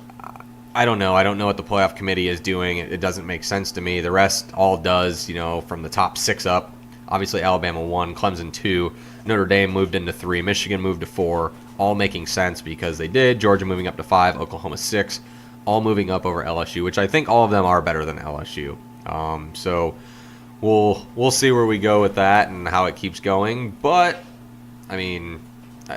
know. I don't know what the playoff committee is doing. It doesn't make sense to me. The rest all does, from the top 6 up. Obviously, Alabama 1, Clemson 2, Notre Dame moved into 3, Michigan moved to 4, all making sense because they did. Georgia moving up to 5, Oklahoma 6, all moving up over LSU, which I think all of them are better than LSU. So we'll see where we go with that and how it keeps going. But, I mean,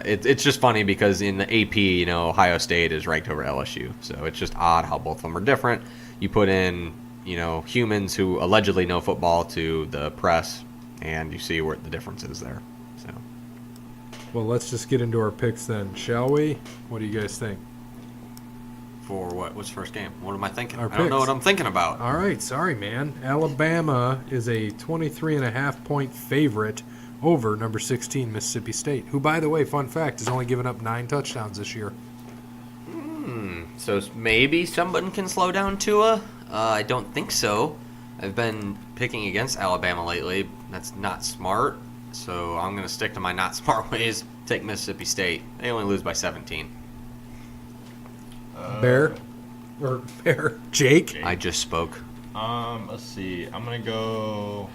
it's just funny because in the AP, Ohio State is ranked over LSU. So it's just odd how both of them are different. You put in, humans who allegedly know football to the press, and you see where the difference is there. So, Well, let's just get into our picks then, shall we? What do you guys think? for what? What's the first game? What am I thinking? Our I don't know picks. what I'm thinking about. All right, sorry, man. Alabama is a 23.5-point favorite over number 16, Mississippi State, who, by the way, fun fact, has only given up 9 touchdowns this year. So maybe someone can slow down Tua? I don't think so. I've been picking against Alabama lately. That's not smart. So I'm going to stick to my not smart ways. Take Mississippi State. They only lose by 17. Bear? Jake? I just spoke. Let's see. I'm gonna go.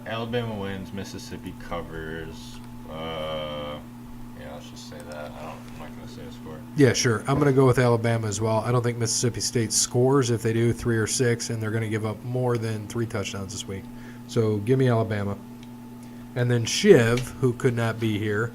Alabama wins. Mississippi covers. Yeah, let's just say that. I'm not gonna say a score. Yeah, sure. I'm going to go with Alabama as well. I don't think Mississippi State scores. If they do, 3 or 6, and they're going to give up more than 3 touchdowns this week. So give me Alabama. And then Shiv, who could not be here,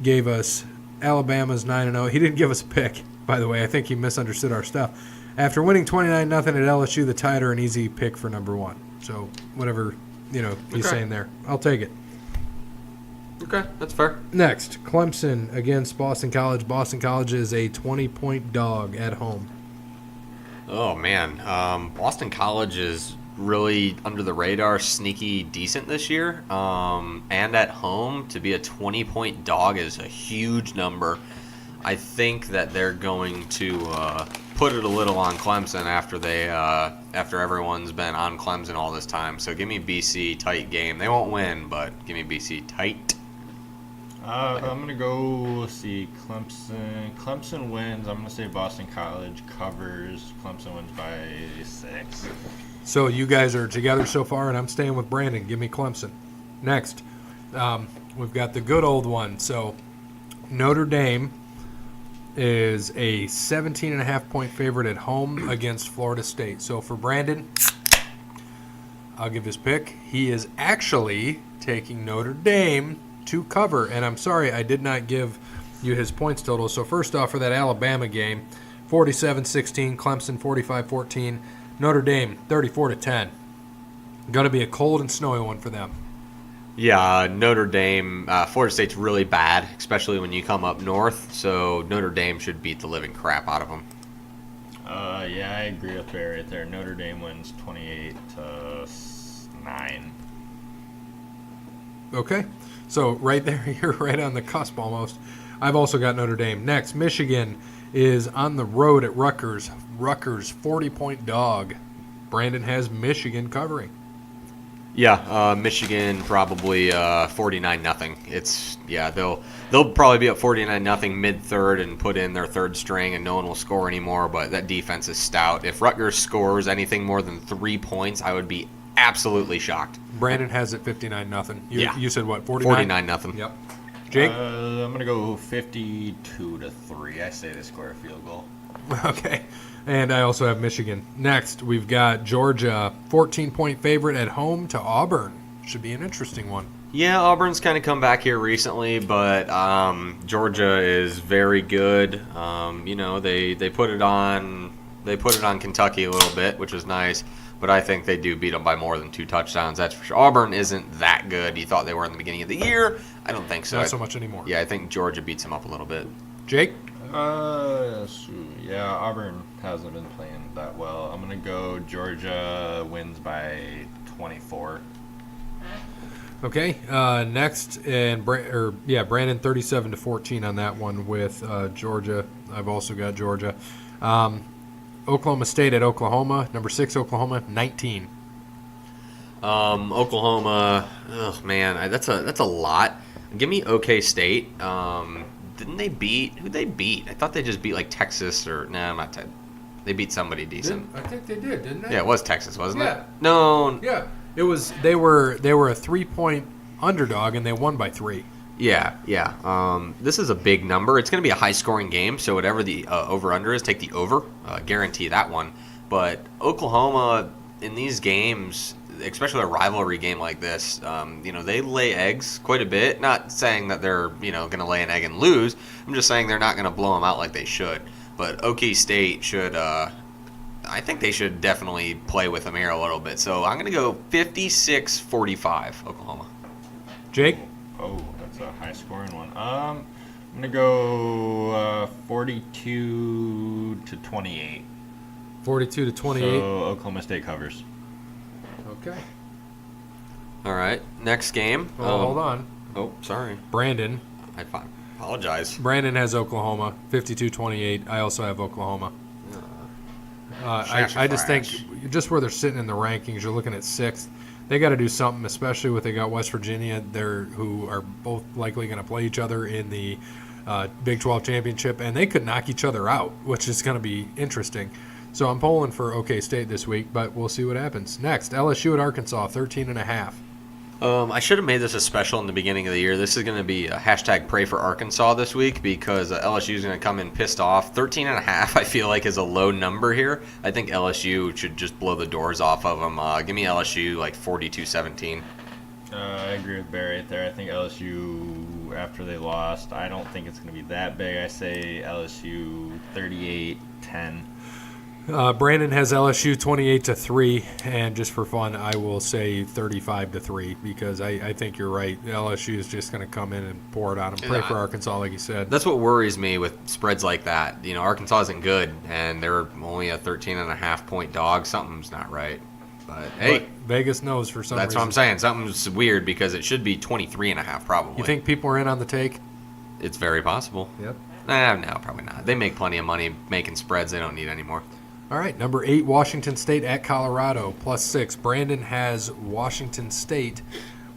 gave us Alabama's 9-0. He didn't give us a pick, by the way. I think he misunderstood our stuff. After winning 29-0 at LSU, the Tide are an easy pick for number 1. So whatever he's saying there, I'll take it. Okay, that's fair. Next, Clemson against Boston College. Boston College is a 20-point dog at home. Oh, man. Boston College is really under the radar, sneaky decent this year. And at home, to be a 20-point dog is a huge number. I think that they're going to put it a little on Clemson after everyone's been on Clemson all this time. So give me BC, tight game. They won't win, but give me BC tight. I'm gonna go see Clemson. Clemson wins. I'm gonna say Boston College covers. Clemson wins by 6. So you guys are together so far, and I'm staying with Brandon. Give me Clemson. Next, we've got the good old one. So Notre Dame is a 17.5-point favorite at home against Florida State. So for Brandon, I'll give his pick. He is actually taking Notre Dame to cover, and I'm sorry I did not give you his points total. So first off, for that Alabama game, 47-16, Clemson 45-14, Notre Dame 34-10. Going to be a cold and snowy one for them. Yeah, Notre Dame, Florida State's really bad, especially when you come up north, so Notre Dame should beat the living crap out of them. Yeah, I agree with Barry right there. Notre Dame wins 28-9. Okay, so right there, you're right on the cusp almost. I've also got Notre Dame. Next, Michigan is on the road at Rutgers. Rutgers, 40-point dog. Brandon has Michigan covering. Yeah, Michigan probably 49-0. They'll probably be up 49-0 mid-third and put in their third string, and no one will score anymore. But that defense is stout. If Rutgers scores anything more than 3 points, I would be absolutely shocked. Brandon has it 59-0. You said what? 49 nothing. Yep. Jake. I'm gonna go 52-3. I say they score a field goal. Okay. And I also have Michigan. Next, we've got Georgia, 14-point favorite at home to Auburn. Should be an interesting one. Yeah, Auburn's kind of come back here recently, but Georgia is very good. They put it on Kentucky a little bit, which was nice. But I think they do beat them by more than 2 touchdowns. That's for sure. Auburn isn't that good. You thought they were in the beginning of the year. I don't think so. Not so much anymore. Yeah, I think Georgia beats them up a little bit. Jake? Yeah, Auburn hasn't been playing that well. I'm going to go Georgia wins by 24. Okay, next, and Brandon 37-14 on that one with Georgia. I've also got Georgia. Oklahoma State at Oklahoma. Number 6, Oklahoma, 19. Oklahoma. Oh man, that's a lot. Give me OK State. Didn't they beat? Who'd they beat? I thought they just beat like Texas or not. They beat somebody decent. I think they did, didn't they? Yeah, it was Texas, wasn't Yeah. it? No. Yeah, it was. They were a 3-point underdog, and they won by 3. Yeah. This is a big number. It's going to be a high-scoring game, so whatever the over/under is, take the over. Guarantee that one. But Oklahoma, in these games, especially a rivalry game like this, they lay eggs quite a bit. Not saying that they're, going to lay an egg and lose. I'm just saying they're not going to blow them out like they should. But OK State should, I think they should definitely play with them here a little bit. So I'm going to go 56-45, Oklahoma. Jake? Oh, that's a high-scoring one. I'm going to go 42-28. 42-28. So Oklahoma State covers. Okay. All right, next game. Well, hold on. Oh, sorry. Brandon. I apologize. Brandon has Oklahoma, 52-28. I also have Oklahoma. I just think just where they're sitting in the rankings, you're looking at 6th. They got to do something, especially with they got West Virginia there, who are both likely going to play each other in the Big 12 championship, and they could knock each other out, which is going to be interesting. So I'm polling for OK State this week, but we'll see what happens. Next, LSU at Arkansas, 13.5. I should have made this a special in the beginning of the year. This is going to be a hashtag pray for Arkansas this week because LSU is going to come in pissed off. 13.5 I feel like is a low number here. I think LSU should just blow the doors off of them. Give me LSU like 42-17. I agree with Barry right there. I think LSU, after they lost, I don't think it's going to be that big. I say LSU 38-10. Brandon has LSU 28-3, and just for fun, I will say 35-3 because I think you're right. LSU is just going to come in and pour it on them. Pray for Arkansas, like you said. That's what worries me with spreads like that. Arkansas isn't good, and they're only a 13.5-point dog. Something's not right. But hey, Vegas knows for some reason. That's what I'm saying. Something's weird because it should be 23.5 probably. You think people are in on the take? It's very possible. Yep. No, probably not. They make plenty of money making spreads. They don't need any more. All right, number 8, Washington State at Colorado, +6. Brandon has Washington State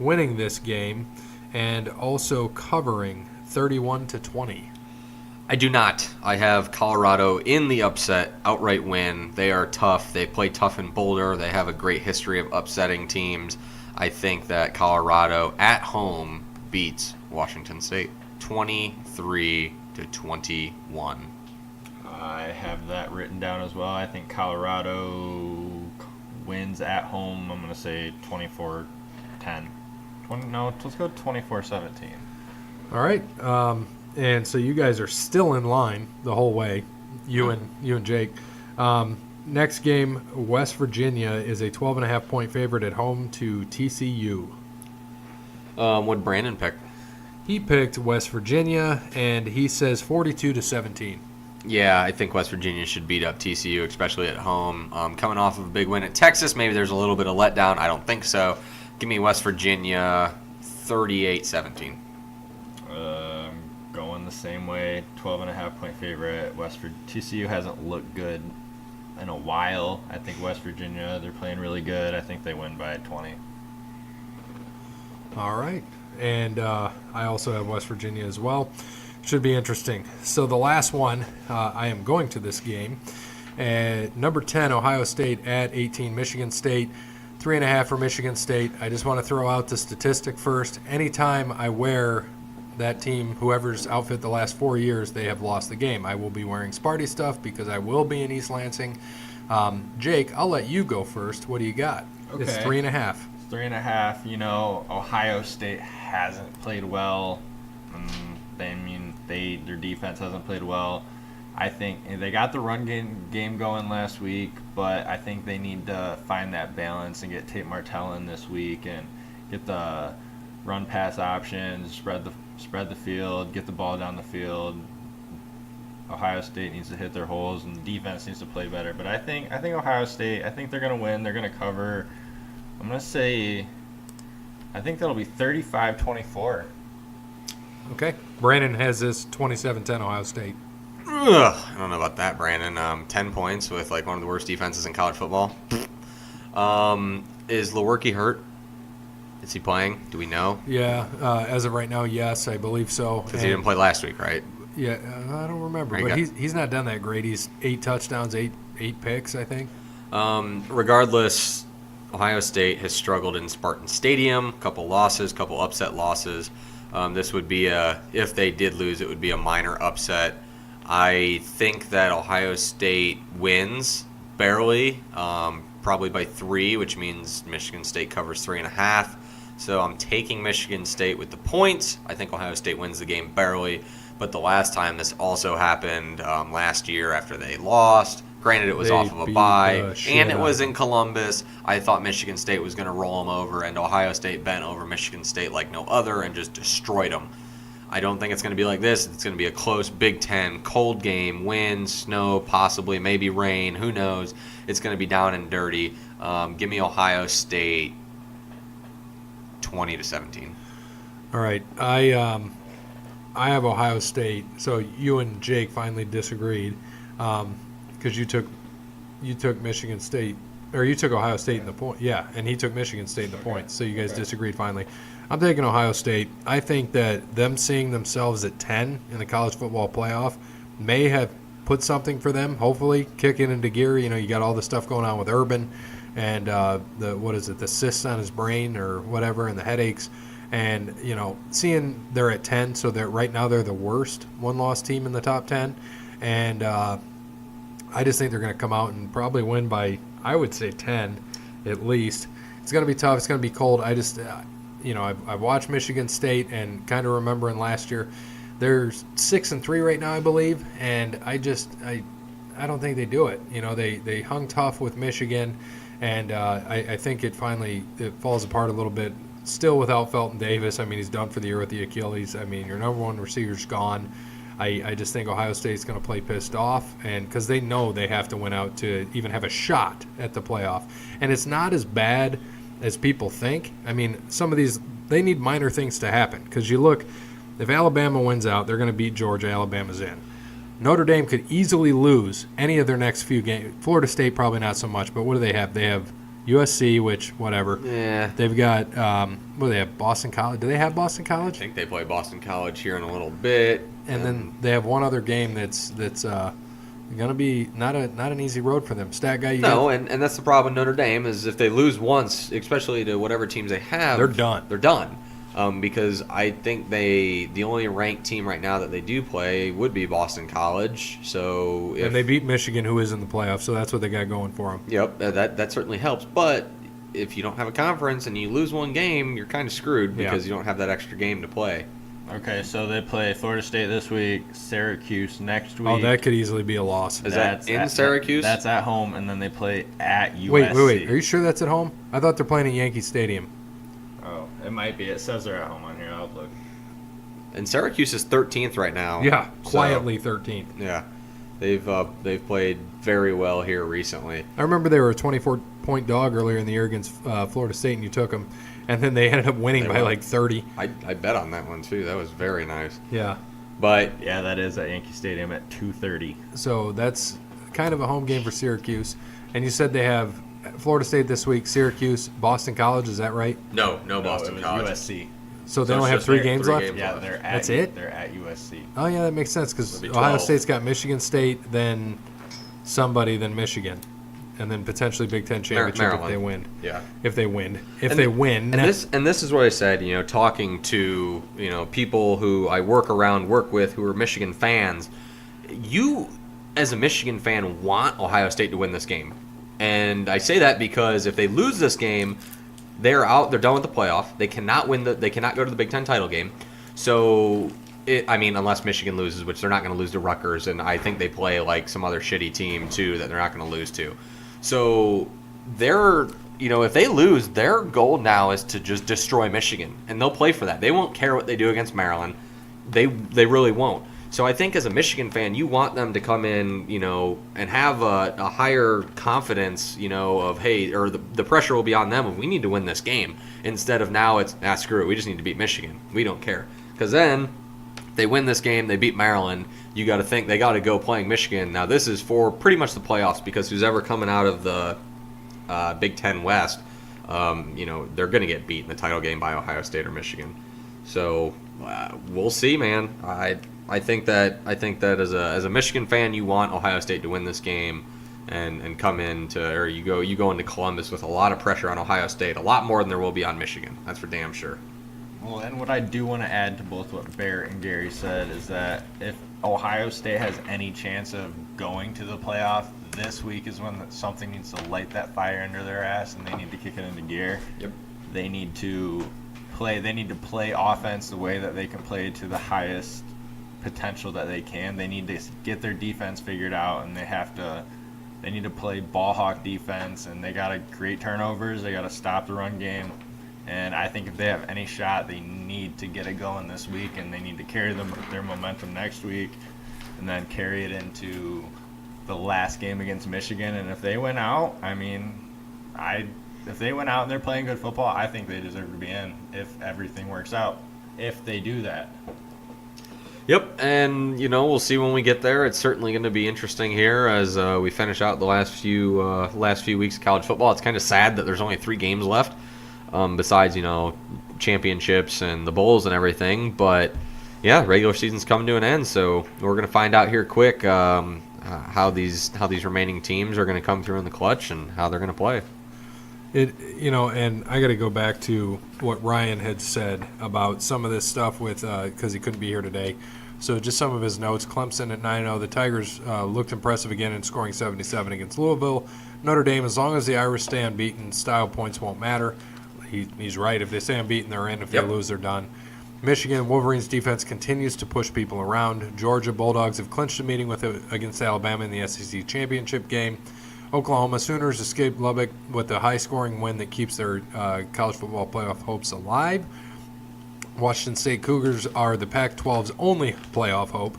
winning this game and also covering 31-20. I do not. I have Colorado in the upset, outright win. They are tough. They play tough in Boulder. They have a great history of upsetting teams. I think that Colorado at home beats Washington State 23-21. I have that written down as well. I think Colorado wins at home. I'm going to say 24-10. Let's go 24-17. All right. And so you guys are still in line the whole way, you and Jake. Next game, West Virginia is a 12.5-point favorite at home to TCU. What'd Brandon pick? He picked West Virginia, and he says 42-17. Yeah, I think West Virginia should beat up TCU, especially at home. Coming off of a big win at Texas, maybe there's a little bit of letdown. I don't think so. Give me West Virginia 38-17. Going the same way, 12.5-point favorite. TCU hasn't looked good in a while. I think West Virginia, they're playing really good. I think they win by 20. All right. And I also have West Virginia as well. Should be interesting. So the last one, I am going to this game. Number 10, Ohio State at 18, Michigan State. 3.5 for Michigan State. I just want to throw out the statistic first. Anytime I wear that team, whoever's outfit the last 4 years, they have lost the game. I will be wearing Sparty stuff because I will be in East Lansing. Jake, I'll let you go first. What do you got? Okay. It's 3.5. 3.5. Ohio State hasn't played well. Their defense hasn't played well. I think they got the run game going last week, but I think they need to find that balance and get Tate Martell in this week and get the run pass options, spread the field, get the ball down the field. Ohio State needs to hit their holes and the defense needs to play better. But I think Ohio State, I think they're going to win. They're going to cover. I'm going to say I think that'll be 35-24. Okay. Brandon has this 27-10 Ohio State. Ugh, I don't know about that, Brandon. 10 points with like one of the worst defenses in college football. Is Lewerke hurt? Is he playing? Do we know? Yeah, as of right now, yes, I believe so. Because he didn't play last week, right? Yeah, I don't remember, Right, but got- he's not done that great. He's 8 touchdowns, eight picks, I think. Regardless, Ohio State has struggled in Spartan Stadium. Couple losses, couple upset losses. This would be if they did lose, it would be a minor upset. I think that Ohio State wins barely, probably by 3, which means Michigan State covers 3.5. So I'm taking Michigan State with the points. I think Ohio State wins the game barely. But the last time this also happened last year after they lost. Granted, it was They off of a beat bye, the shit and it out was of in Columbus. I thought Michigan State was going to roll them over, and Ohio State bent over Michigan State like no other and just destroyed them. I don't think it's going to be like this. It's going to be a close Big Ten, cold game, wind, snow, possibly, maybe rain. Who knows? It's going to be down and dirty. Give me Ohio State 20-17. All right, I have Ohio State. So you and Jake finally disagreed because you took Michigan State, or you took Ohio State in the point. Yeah, and he took Michigan State in the points. So you guys disagreed finally. I'm taking Ohio State. I think that them seeing themselves at 10 in the college football playoff may have put something for them, hopefully, kicking into gear. You know, you got all the stuff going on with Urban and the cysts on his brain or whatever, and the headaches. And, you know, seeing they're at 10, so that right now they're the worst one-loss team in the top 10. And I just think they're going to come out and probably win by, I would say, 10 at least. It's going to be tough. It's going to be cold. I just... I've watched Michigan State and kind of remembering last year. They're 6-3 right now, I believe, and I don't think they do it. You know, they hung tough with Michigan, and I think it falls apart a little bit. Still without Felton Davis. I mean, he's done for the year with the Achilles. I mean, your number one receiver's gone. I just think Ohio State's going to play pissed off, and because they know they have to win out to even have a shot at the playoff. And it's not as bad as people think. I mean, some of these, they need minor things to happen. Because you look, if Alabama wins out, they're going to beat Georgia. Alabama's in. Notre Dame could easily lose any of their next few games. Florida State probably not so much, but what do they have? They have USC, which, whatever. Yeah. They've got, what do they have, Boston College? Do they have Boston I College? think they play Boston College here in a little bit. And then they have one other game that's going to be not an easy road for them. Stat guy, And that's the problem with Notre Dame is if they lose once, especially to whatever teams they have, They're done. They're done. Because I think the only ranked team right now that they do play would be Boston College. So and they beat Michigan, who is in the playoffs, so that's what they got going for them. Yep, that certainly helps. But if you don't have a conference and you lose one game, you're kind of screwed because you don't have that extra game to play. Okay, so they play Florida State this week, Syracuse next week. Oh, that could easily be a loss. Is that in Syracuse? That's at home, and then they play at USC. Wait. Are you sure that's at home? I thought they're playing at Yankee Stadium. Oh, it might be. It says they're at home on here. I'll look. And Syracuse is 13th right now. Yeah, so- quietly 13th. Yeah, they've played very well here recently. I remember they were a 24-point dog earlier in the year against Florida State, and you took them. And then they ended up winning by like 30. I bet on that one too. That was very nice. Yeah. But Yeah, that is at Yankee Stadium at 2:30. So that's kind of a home game for Syracuse. And you said they have Florida State this week, Syracuse, Boston College. Is that right? no No, Boston it was College. USC. So they So only it's have just three there, games three left? games. Yeah, they're at That's it? They're at USC. Oh, yeah, that makes sense because It'll be Ohio 12. State's got Michigan State, then somebody, then Michigan. And then potentially Big Ten championship if Maryland. they win. Yeah. If they win. If they win. And this is what I said, talking to, people who I work with who are Michigan fans. You, as a Michigan fan, want Ohio State to win this game. And I say that because if they lose this game, they're out. They're done with the playoff. They cannot they cannot go to the Big Ten title game. So, unless Michigan loses, which they're not going to lose to Rutgers, and I think they play like some other shitty team too that they're not going to lose to. So they're, if they lose, their goal now is to just destroy Michigan, and they'll play for that. They won't care what they do against Maryland. They really won't. So I think as a Michigan fan, you want them to come in, and have a higher confidence, of, hey, or the pressure will be on them of, we need to win this game, instead of now it's, screw it, we just need to beat Michigan. We don't care. Because then they win this game, they beat Maryland, you got to think they got to go playing Michigan. Now this is for pretty much the playoffs, because who's ever coming out of the Big Ten West, they're going to get beat in the title game by Ohio State or Michigan. So we'll see, man. I think that as a Michigan fan, you want Ohio State to win this game and come into, or you go into Columbus with a lot of pressure on Ohio State, a lot more than there will be on Michigan. That's for damn sure. Well, and what I do want to add to both what Bear and Gary said is that if Ohio State has any chance of going to the playoff, this week is when something needs to light that fire under their ass, and they need to kick it into gear. Yep. They need to play offense the way that they can play to the highest potential that they can. They need to get their defense figured out, and they need to play ball hawk defense, and they got to create turnovers. They got to stop the run game. And I think if they have any shot, they need to get it going this week, and they need to carry their momentum next week, and then carry it into the last game against Michigan. And if they win out, if they went out and they're playing good football, I think they deserve to be in if everything works out. If they do that. Yep, and we'll see when we get there. It's certainly going to be interesting here as we finish out the last few weeks of college football. It's kind of sad that there's only 3 games left, besides championships and the bowls and everything. But yeah, regular season's coming to an end, so we're going to find out here quick how these remaining teams are going to come through in the clutch and how they're going to play. And I got to go back to what Ryan had said about some of this stuff with because he couldn't be here today. So just some of his notes. Clemson at 9-0. The Tigers looked impressive again in scoring 77 against Louisville. Notre Dame, as long as the Irish stay unbeaten, style points won't matter. He's right. If they stay unbeaten, they're in. If they lose, they're done. Michigan, Wolverines defense continues to push people around. Georgia Bulldogs have clinched a meeting against Alabama in the SEC championship game. Oklahoma Sooners escaped Lubbock with a high-scoring win that keeps their college football playoff hopes alive. Washington State Cougars are the Pac-12's only playoff hope,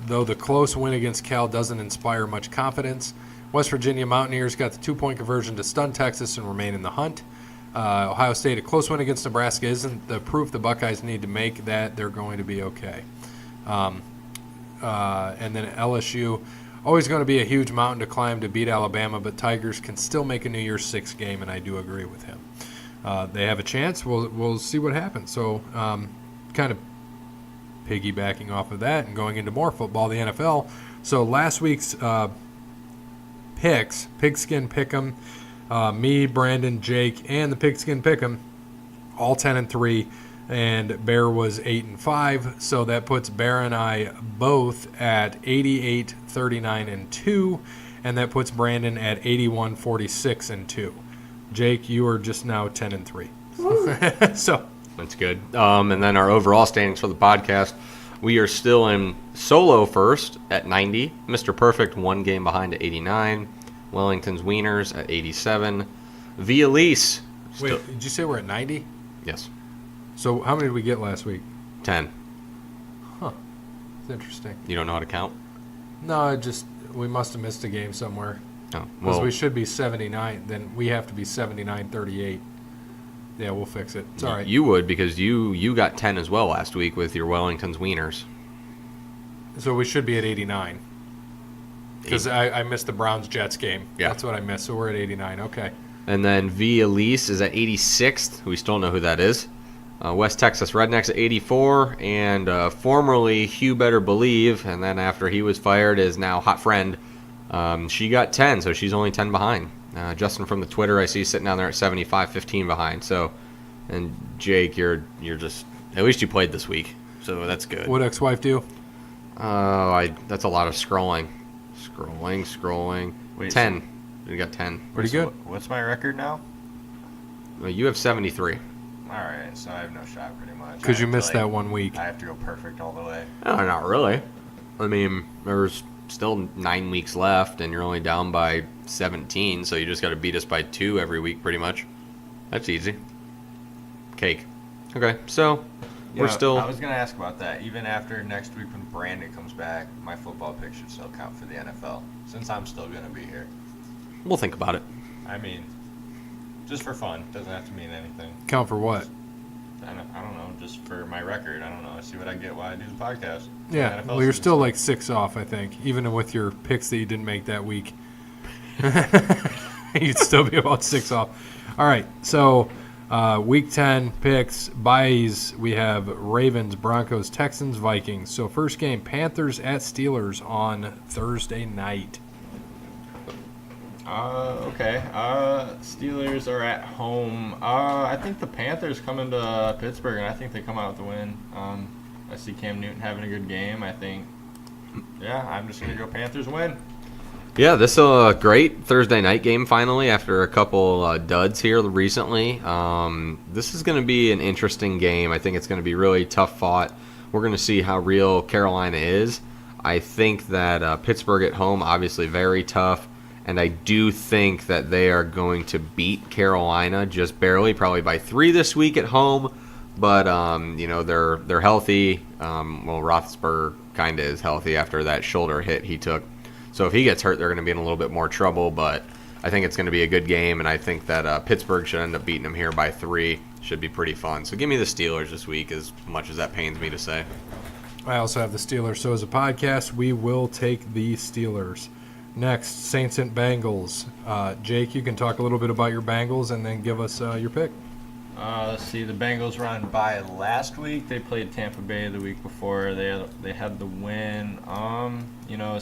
though the close win against Cal doesn't inspire much confidence. West Virginia Mountaineers got the 2-point conversion to stun Texas and remain in the hunt. Ohio State, a close win against Nebraska isn't the proof the Buckeyes need to make that they're going to be okay. And then LSU, always going to be a huge mountain to climb to beat Alabama, but Tigers can still make a New Year's Six game, and I do agree with him. They have a chance. We'll see what happens. So kind of piggybacking off of that and going into more football, the NFL. So last week's picks, Pigskin Pick'em, me, Brandon, Jake, and the Pigskin Pick'em, all 10-3, and Bear was 8-5. So that puts Bear and I both at 88, 39-2, and that puts Brandon at 81, 46-2. Jake, you are just now 10-3. So that's good. And then our overall standings for the podcast, we are still in solo first at 90. Mr. Perfect 1 game behind at 89. Wellington's Wieners at 87. Via Lease. Wait, did you say we're at 90? Yes. So how many did we get last week? 10. Huh. It's interesting. You don't know how to count? No, we must have missed a game somewhere. Oh, Because we should be 79, then we have to be 79-38. Yeah, we'll fix it. It's all right. You would, because you got 10 as well last week with your Wellington's Wieners. So we should be at 89. Because I missed the Browns-Jets game. Yeah. That's what I missed, so we're at 89. Okay. And then Via Lease is at 86th. We still know who that is. West Texas Rednecks at 84. And formerly Hugh Better Believe, and then after he was fired, is now Hot Friend. She got 10, so she's only 10 behind. Justin from the Twitter, I see sitting down there at 75, 15 behind. So, and Jake, you're just, at least you played this week, so that's good. What'd ex-wife do? That's a lot of scrolling. Scrolling. Wait, 10. You got 10. Pretty good. What's my record now? Well, you have 73. All right, so I have no shot pretty much. Because you missed that 1 week. I have to go perfect all the way. Oh, not really. I mean, there's still 9 weeks left, and you're only down by 17, so you just got to beat us by 2 every week, pretty much. That's easy. Cake. Okay, so we're still. I was going to ask about that. Even after next week when Brandon comes back, my football pick should still count for the NFL, since I'm still going to be here. We'll think about it. I mean, just for fun. Doesn't have to mean anything. Count for what? I don't know. Just for my record. I don't know. I see what I get while I do the podcast. Yeah, NFL well, you're season still starts. like 6 off, I think, even with your picks that you didn't make that week. You'd still be about 6 off. All right, so Week 10 picks, buys, we have Ravens, Broncos, Texans, Vikings. So first game, Panthers at Steelers on Thursday night. Okay. Steelers are at home. I think the Panthers come into Pittsburgh, and I think they come out with the win. I see Cam Newton having a good game. I think, I'm just going to go Panthers win. Yeah, this is a great Thursday night game finally after a couple duds here recently. This is going to be an interesting game. I think it's going to be really tough fought. We're going to see how real Carolina is. I think that Pittsburgh at home, obviously very tough. And I do think that they are going to beat Carolina just barely, probably by 3 this week at home. But, they're healthy. Roethlisberger kind of is healthy after that shoulder hit he took. So if he gets hurt, they're going to be in a little bit more trouble. But I think it's going to be a good game, and I think that Pittsburgh should end up beating them here by 3. Should be pretty fun. So give me the Steelers this week, as much as that pains me to say. I also have the Steelers. So as a podcast, we will take the Steelers. Next, Saints and Bengals. Jake, you can talk a little bit about your Bengals and then give us your pick. Let's see. The Bengals were on bye last week. They played Tampa Bay the week before. They had the win. The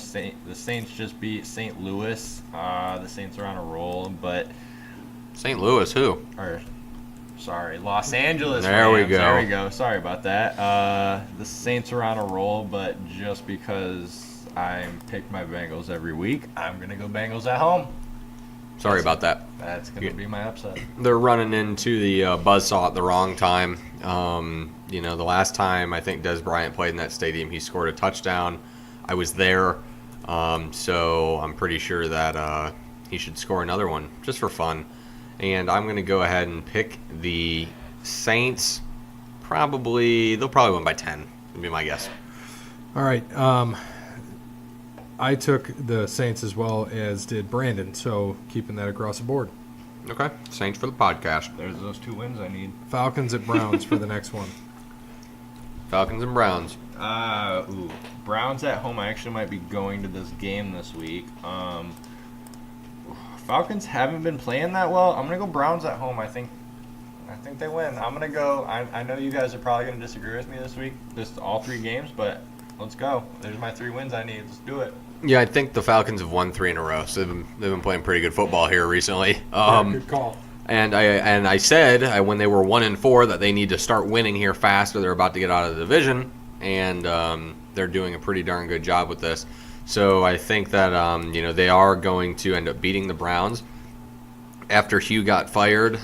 Saints just beat St. Louis. The Saints are on a roll, but St. Louis, who? Los Angeles. There we Rams. go. There we go. Sorry about that. The Saints are on a roll, but just because I pick my Bengals every week, I'm gonna go Bengals at home. Sorry about that. That's gonna be my upset. They're running into the buzzsaw at the wrong time. The last time I think Dez Bryant played in that stadium, he scored a touchdown. I was there, so I'm pretty sure that he should score another one just for fun. And I'm going to go ahead and pick the Saints. They'll probably win by 10, would be my guess. All right. I took the Saints as well as did Brandon, so keeping that across the board. Okay, Saints for the podcast. There's those 2 wins I need. Falcons at Browns for the next one. Falcons and Browns. Browns at home. I actually might be going to this game this week. Falcons haven't been playing that well. I'm gonna go Browns at home. I think they win. I'm gonna go. I know you guys are probably gonna disagree with me this week. Just all 3 games, but let's go. There's my 3 wins I need. Let's do it. Yeah, I think the Falcons have won 3 in a row, so they've been playing pretty good football here recently. Good call. And I said when they were 1-4 that they need to start winning here fast, or they're about to get out of the division, and they're doing a pretty darn good job with this. So I think that they are going to end up beating the Browns. After Hugh got fired,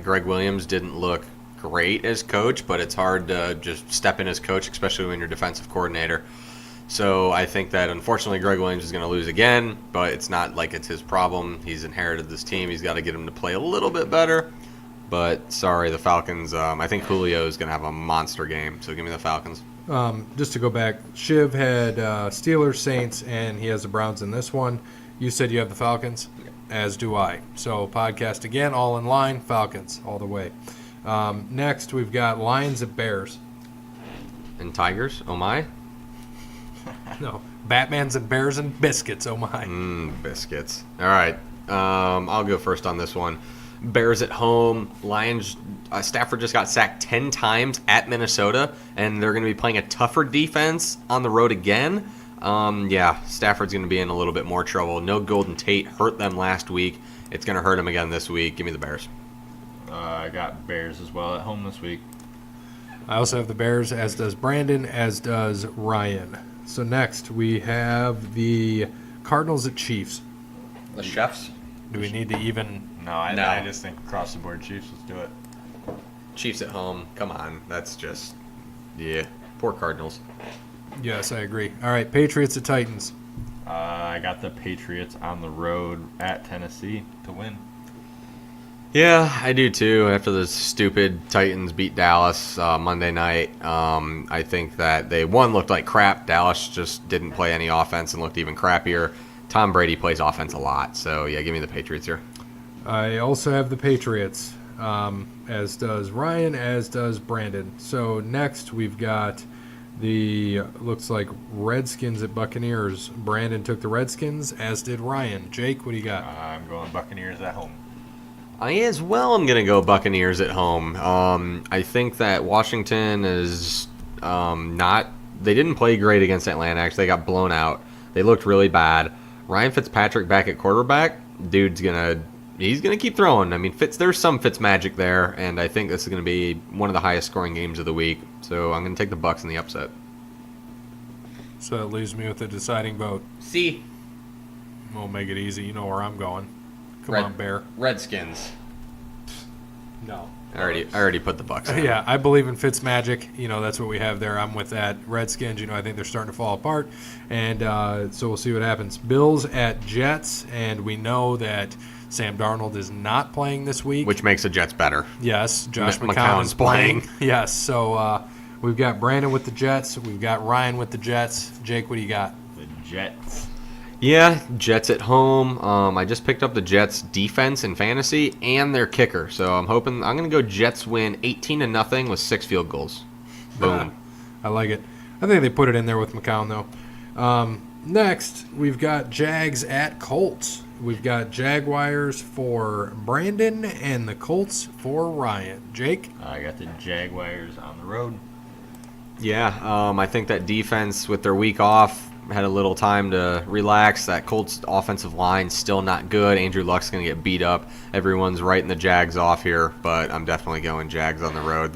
Greg Williams didn't look great as coach, but it's hard to just step in as coach, especially when you're defensive coordinator. So I think that unfortunately Greg Williams is going to lose again, but it's not like it's his problem. He's inherited this team. He's got to get him to play a little bit better. But sorry, the Falcons, I think Julio is going to have a monster game, so give me the Falcons. Just to go back, Shiv had Steelers, Saints, and he has the Browns in this one. You said you have the Falcons, as do I. So podcast again, all in line, Falcons all the way. Next, we've got Lions at Bears. And Tigers, oh my. No, Batmans and Bears and Biscuits, oh my. Biscuits. All right, I'll go first on this one. Bears at home. Lions. Stafford just got sacked 10 times at Minnesota, and they're going to be playing a tougher defense on the road again. Stafford's going to be in a little bit more trouble. No Golden Tate hurt them last week. It's going to hurt him again this week. Give me the Bears. I got Bears as well at home this week. I also have the Bears, as does Brandon, as does Ryan. So next, we have the Cardinals at Chiefs. The Chefs. Do we need to even... No, I just think across the board Chiefs. Let's do it. Chiefs at home. Come on. That's just... Yeah. Poor Cardinals. Yes, I agree. All right, Patriots at Titans. I got the Patriots on the road at Tennessee to win. Yeah, I do too. After the stupid Titans beat Dallas Monday night, I think that they, one, looked like crap. Dallas just didn't play any offense and looked even crappier. Tom Brady plays offense a lot. So, yeah, give me the Patriots here. I also have the Patriots, as does Ryan, as does Brandon. So next we've got looks like Redskins at Buccaneers. Brandon took the Redskins, as did Ryan. Jake, what do you got? I'm going Buccaneers at home. I as well am going to go Buccaneers at home. I think that Washington is not – they didn't play great against Atlanta. Actually, they got blown out. They looked really bad. Ryan Fitzpatrick back at quarterback, dude's going to keep throwing. I mean, there's some Fitzmagic there, and I think this is going to be one of the highest scoring games of the week. So I'm going to take the Bucs in the upset. So that leaves me with the deciding vote. See? We'll make it easy. You know where I'm going. Come on, Bear. Redskins. No. I already put the Bucs in. Yeah, I believe in Fitzmagic. You know, that's what we have there. I'm with that. Redskins, you know, I think they're starting to fall apart. And so we'll see what happens. Bills at Jets, and we know that Sam Darnold is not playing this week. Which makes the Jets better. Yes, Josh McCown McCown's is playing. playing. Yes, so we've got Brandon with the Jets. We've got Ryan with the Jets. Jake, what do you got? The Jets. Yeah, Jets at home. I just picked up the Jets defense in fantasy and their kicker. So I'm going to go Jets win 18-0 with 6 field goals. Boom. I like it. I think they put it in there with McCown, though. Next, we've got Jags at Colts. We've got Jaguars for Brandon and the Colts for Ryan. Jake? I got the Jaguars on the road. Yeah, I think that defense with their week off had a little time to relax. That Colts offensive line still not good. Andrew Luck's going to get beat up. Everyone's writing the Jags off here, but I'm definitely going Jags on the road.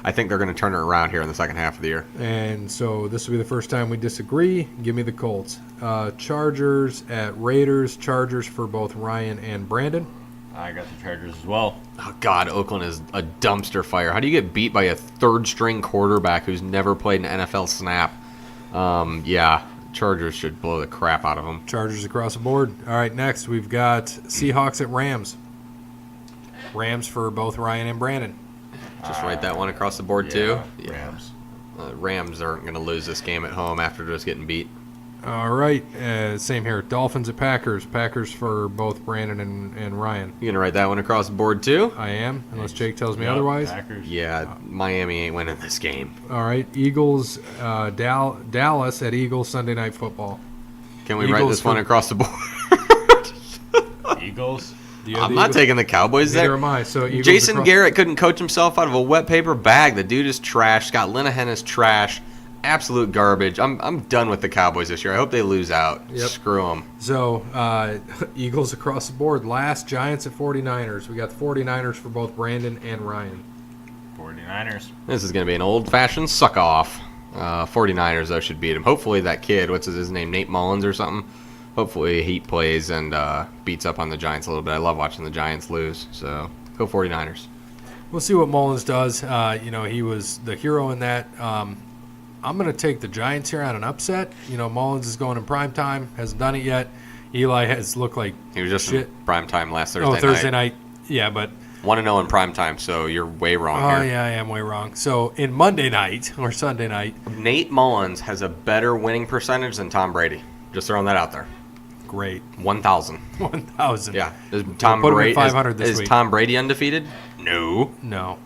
I think they're going to turn it around here in the second half of the year. And so this will be the first time we disagree. Give me the Colts. Chargers at Raiders. Chargers for both Ryan and Brandon. I got the Chargers as well. Oh, God, Oakland is a dumpster fire. How do you get beat by a third-string quarterback who's never played an NFL snap? Yeah, Chargers should blow the crap out of them. Chargers across the board. All right, next we've got Seahawks at Rams. Rams for both Ryan and Brandon. Just write that one across the board, too? Yeah, Rams. Rams aren't going to lose this game at home after just getting beat. All right, same here. Dolphins at Packers. Packers for both Brandon and Ryan. You going to write that one across the board, too? I am, unless Jake tells me Yep, otherwise. Packers. Yeah, Miami ain't winning this game. All right, Eagles, Dallas at Eagles Sunday Night Football. Can we Eagles write this one for- across the board? Eagles. Do you have I'm the not Eagles? taking the Cowboys Neither there. am I. So Eagles Jason across- Garrett couldn't coach himself out of a wet paper bag. The dude is trash. Scott Linehan is trash. Absolute garbage. I'm done with the Cowboys this year. I hope they lose out. Yep. Screw them. So Eagles across the board. Last, Giants at 49ers. We got the 49ers for both Brandon and Ryan. 49ers. This is going to be an old-fashioned suck-off. 49ers, though, should beat him. Hopefully that kid, what's his name, Nate Mullins or something, hopefully he plays and beats up on the Giants a little bit. I love watching the Giants lose. So go 49ers. We'll see what Mullins does. He was the hero in that. I'm going to take the Giants here on an upset. Mullins is going in prime time. Hasn't done it yet. Eli has looked like He was just shit. in prime time last Thursday night. Thursday night. Yeah, but 1-0 in prime time, so you're way wrong here. yeah, I am way wrong. So in Monday night or Sunday night, Nate Mullins has a better winning percentage than Tom Brady. Just throwing that out there. great. 1,000. 1,000. Yeah. Is put him at Brady 500 this is week. Tom Brady undefeated? No. No,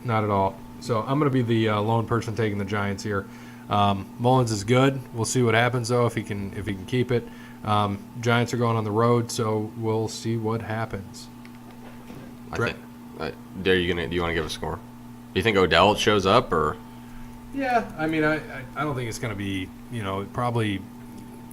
not at all. So I'm going to be the lone person taking the Giants here. Mullins is good. We'll see what happens though if he can keep it. Giants are going on the road, so we'll see what happens. I think. Do you want to give a score? Do you think Odell shows up or? Yeah, I mean, I don't think it's going to be probably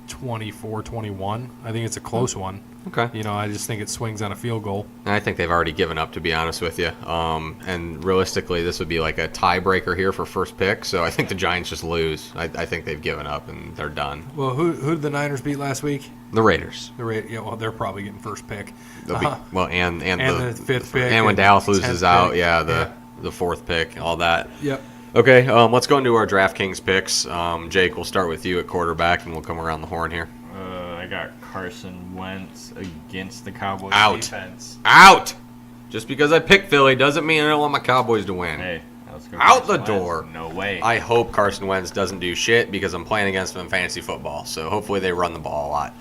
24-21. I think it's a close one. Okay. I just think it swings on a field goal. I think they've already given up, to be honest with you. And realistically, this would be like a tiebreaker here for first pick. So I think the Giants just lose. I think they've given up and they're done. Well, who did the Niners beat last week? The Raiders. They're probably getting first pick. They'll be, well, and the fifth pick. and when Dallas loses 10th out, pick. the fourth pick, all that. Yep. Okay, let's go into our DraftKings picks. Jake, we'll start with you at quarterback, and we'll come around the horn here. I got Carson Wentz against the Cowboys Out. defense. Out! Just because I picked Philly doesn't mean I don't want my Cowboys to win. Hey, let's go. Out the Carson door. Wentz. No way. I hope Carson Wentz doesn't do shit because I'm playing against him in fantasy football. So hopefully they run the ball a lot.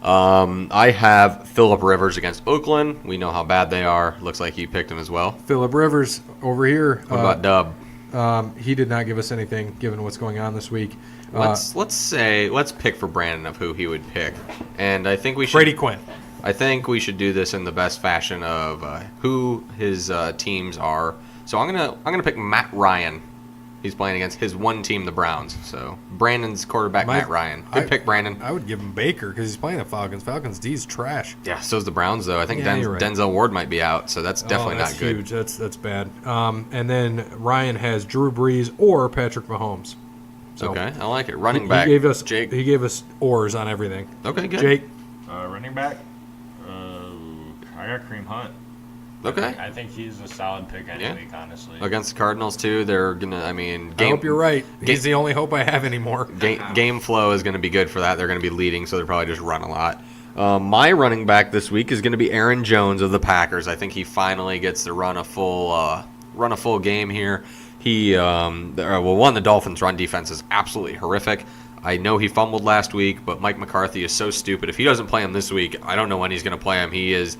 I have Phillip Rivers against Oakland. We know how bad they are. Looks like you picked him as well. Phillip Rivers over here. What about Dub? He did not give us anything, given what's going on this week. Let's pick for Brandon of who he would pick, and I think we should. Brady Quinn. I think we should do this in the best fashion of who his teams are. So I'm gonna pick Matt Ryan. He's playing against his one team, the Browns. So Brandon's quarterback, Matt Ryan. Good pick, Brandon. I would give him Baker because he's playing the Falcons. Falcons D's trash. Yeah, so's the Browns though. I think You're right. Denzel Ward might be out, so that's definitely that's not good. Huge. That's bad. And then Ryan has Drew Brees or Patrick Mahomes. So Okay, I like it. Running he back, gave us Jake. He gave us oars on everything. Okay, good. Jake. Running back. I got Kareem Hunt. Okay. I think he's a solid pick any week, honestly. Against the Cardinals too, they're gonna. I mean, I hope you're right. He's the only hope I have anymore. Game flow is going to be good for that. They're going to be leading, so they'll probably just run a lot. My running back this week is going to be Aaron Jones of the Packers. I think he finally gets to run a full game here. The Dolphins' run defense is absolutely horrific. I know he fumbled last week, but Mike McCarthy is so stupid. If he doesn't play him this week, I don't know when he's going to play him. He is.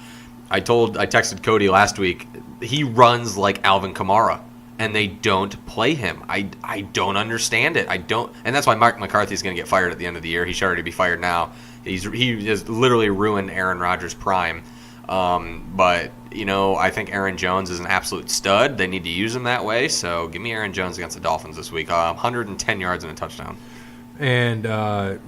I texted Cody last week. He runs like Alvin Kamara, and they don't play him. I don't understand it. And that's why Mike McCarthy is going to get fired at the end of the year. He should already be fired now. He has literally ruined Aaron Rodgers' prime. But I think Aaron Jones is an absolute stud. They need to use him that way. So give me Aaron Jones against the Dolphins this week. 110 yards and a touchdown. And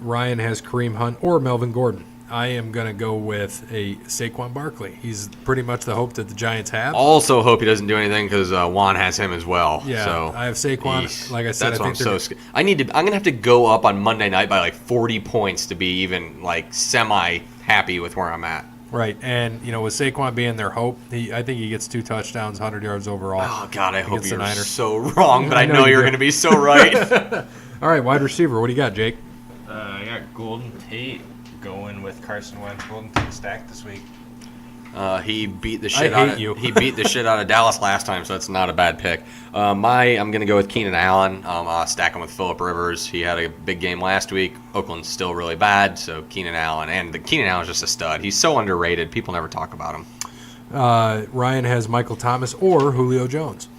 Ryan has Kareem Hunt or Melvin Gordon. I am going to go with a Saquon Barkley. He's pretty much the hope that the Giants have. Also hope he doesn't do anything because Juan has him as well. Yeah, so I have Saquon. Like I said, that's I why I'm think so scared. I'm going to have to go up on Monday night by like 40 points to be even like semi-happy with where I'm at. Right, and with Saquon being their hope, I think he gets 2 toutouchdowns, 100 yards overall. Oh, God, I hope you're Niners. so wrong, but I know you you're do. going to be so right. All right, wide receiver. What do you got, Jake? I got Golden Tate going with Carson Wentz. Golden Tate stacked this week. He beat the shit out of you. He beat the shit out of Dallas last time, so that's not a bad pick. I'm going to go with Keenan Allen. Stack him with Phillip Rivers. He had a big game last week. Oakland's still really bad, so Keenan Allen. And Keenan Allen's just a stud. He's so underrated. People never talk about him. Ryan has Michael Thomas or Julio Jones.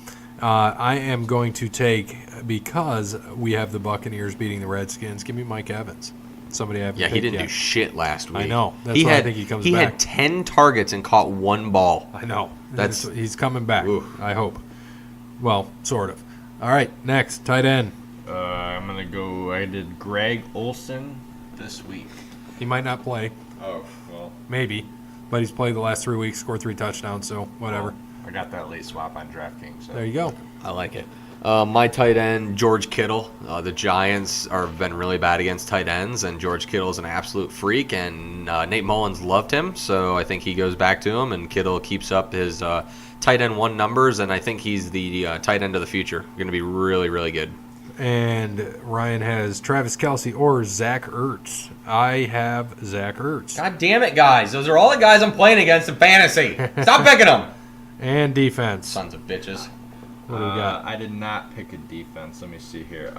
I am going to take, because we have the Buccaneers beating the Redskins, give me Mike Evans. Somebody I haven't Yeah, he picked didn't yet. do shit last week. I know. That's why I think he comes back. He had 10 targets and caught 1 ball. I know. That's He's coming back, Oof. I hope. Well, sort of. All right, next, tight end. I'm going to go, I did Greg Olson this week. He might not play, Oh, well. maybe, but he's played the last 3 weeks, scored 3 touchdowns, so whatever. Well, I got that late swap on DraftKings. So. There you go. I like it. My tight end, George Kittle. The Giants have been really bad against tight ends, and George Kittle is an absolute freak, and Nate Mullins loved him, so I think he goes back to him, and Kittle keeps up his tight end 1 numbers, and I think he's the tight end of the future. Going to be really, really good. And Ryan has Travis Kelce or Zach Ertz. I have Zach Ertz. God damn it, guys. Those are all the guys I'm playing against in fantasy. Stop picking them. And defense. Sons of bitches. What do we got? I did not pick a defense. Let me see here.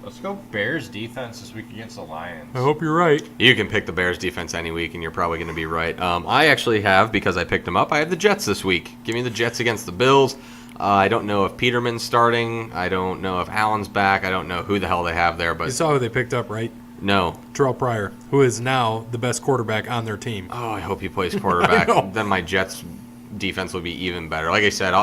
Let's go Bears defense this week against the Lions. I hope you're right. You can pick the Bears defense any week, and you're probably going to be right. I actually have, because I picked them up, I have the Jets this week. Give me the Jets against the Bills. I don't know if Peterman's starting. I don't know if Allen's back. I don't know who the hell they have there. You But saw who they picked up, right? no. Terrell Pryor, who is now the best quarterback on their team. Oh, I hope he plays quarterback. I know. Then my Jets defense will be even better. Like I said,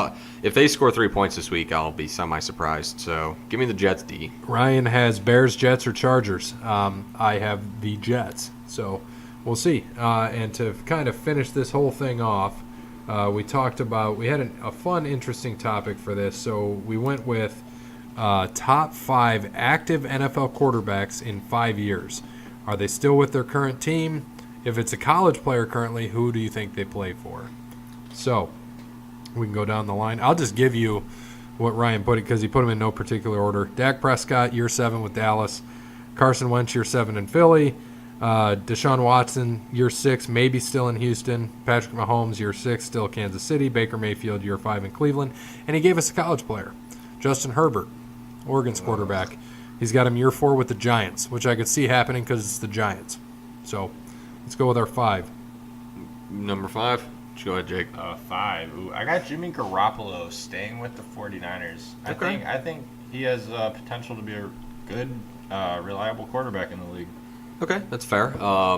if they score 3 points this week, I'll be semi-surprised. So give me the Jets D. Ryan has Bears, Jets, or Chargers. I have the Jets. So we'll see. And to kind of finish this whole thing off, we had a fun, interesting topic for this. So we went with top 5 active NFL quarterbacks in 5 years. Are they still with their current team? If it's a college player currently, who do you think they play for? So we can go down the line. I'll just give you what Ryan put it because he put them in no particular order. Dak Prescott, year 7 with Dallas. Carson Wentz, year 7 in Philly. Deshaun Watson, year 6, maybe still in Houston. Patrick Mahomes, year 6, still Kansas City. Baker Mayfield, year 5 in Cleveland. And he gave us a college player, Justin Herbert, Oregon's quarterback. He's got him year 4 with the Giants, which I could see happening because it's the Giants. So let's go with our 5. Number 5. Go ahead, Jake. 5. Ooh, I got Jimmy Garoppolo staying with the 49ers. Okay. I think he has potential to be a good, reliable quarterback in the league. Okay, that's fair.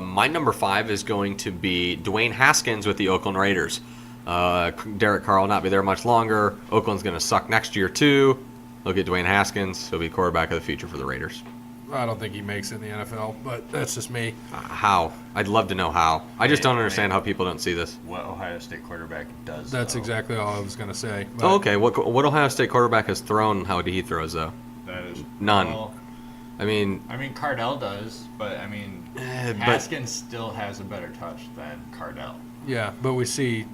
My number 5 is going to be Dwayne Haskins with the Oakland Raiders. Derek Carr will not be there much longer. Oakland's going to suck next year, too. Look at Dwayne Haskins. He'll be quarterback of the future for the Raiders. I don't think he makes it in the NFL, but that's just me. How? I'd love to know how. I just don't understand how people don't see this. What Ohio State quarterback does, That's though. exactly all I was going to say. But Oh, okay. What Ohio State quarterback has thrown? How did he throws though? That is None. Well, I mean, Cardell does, but but Haskins still has a better touch than Cardell. Yeah, but we see,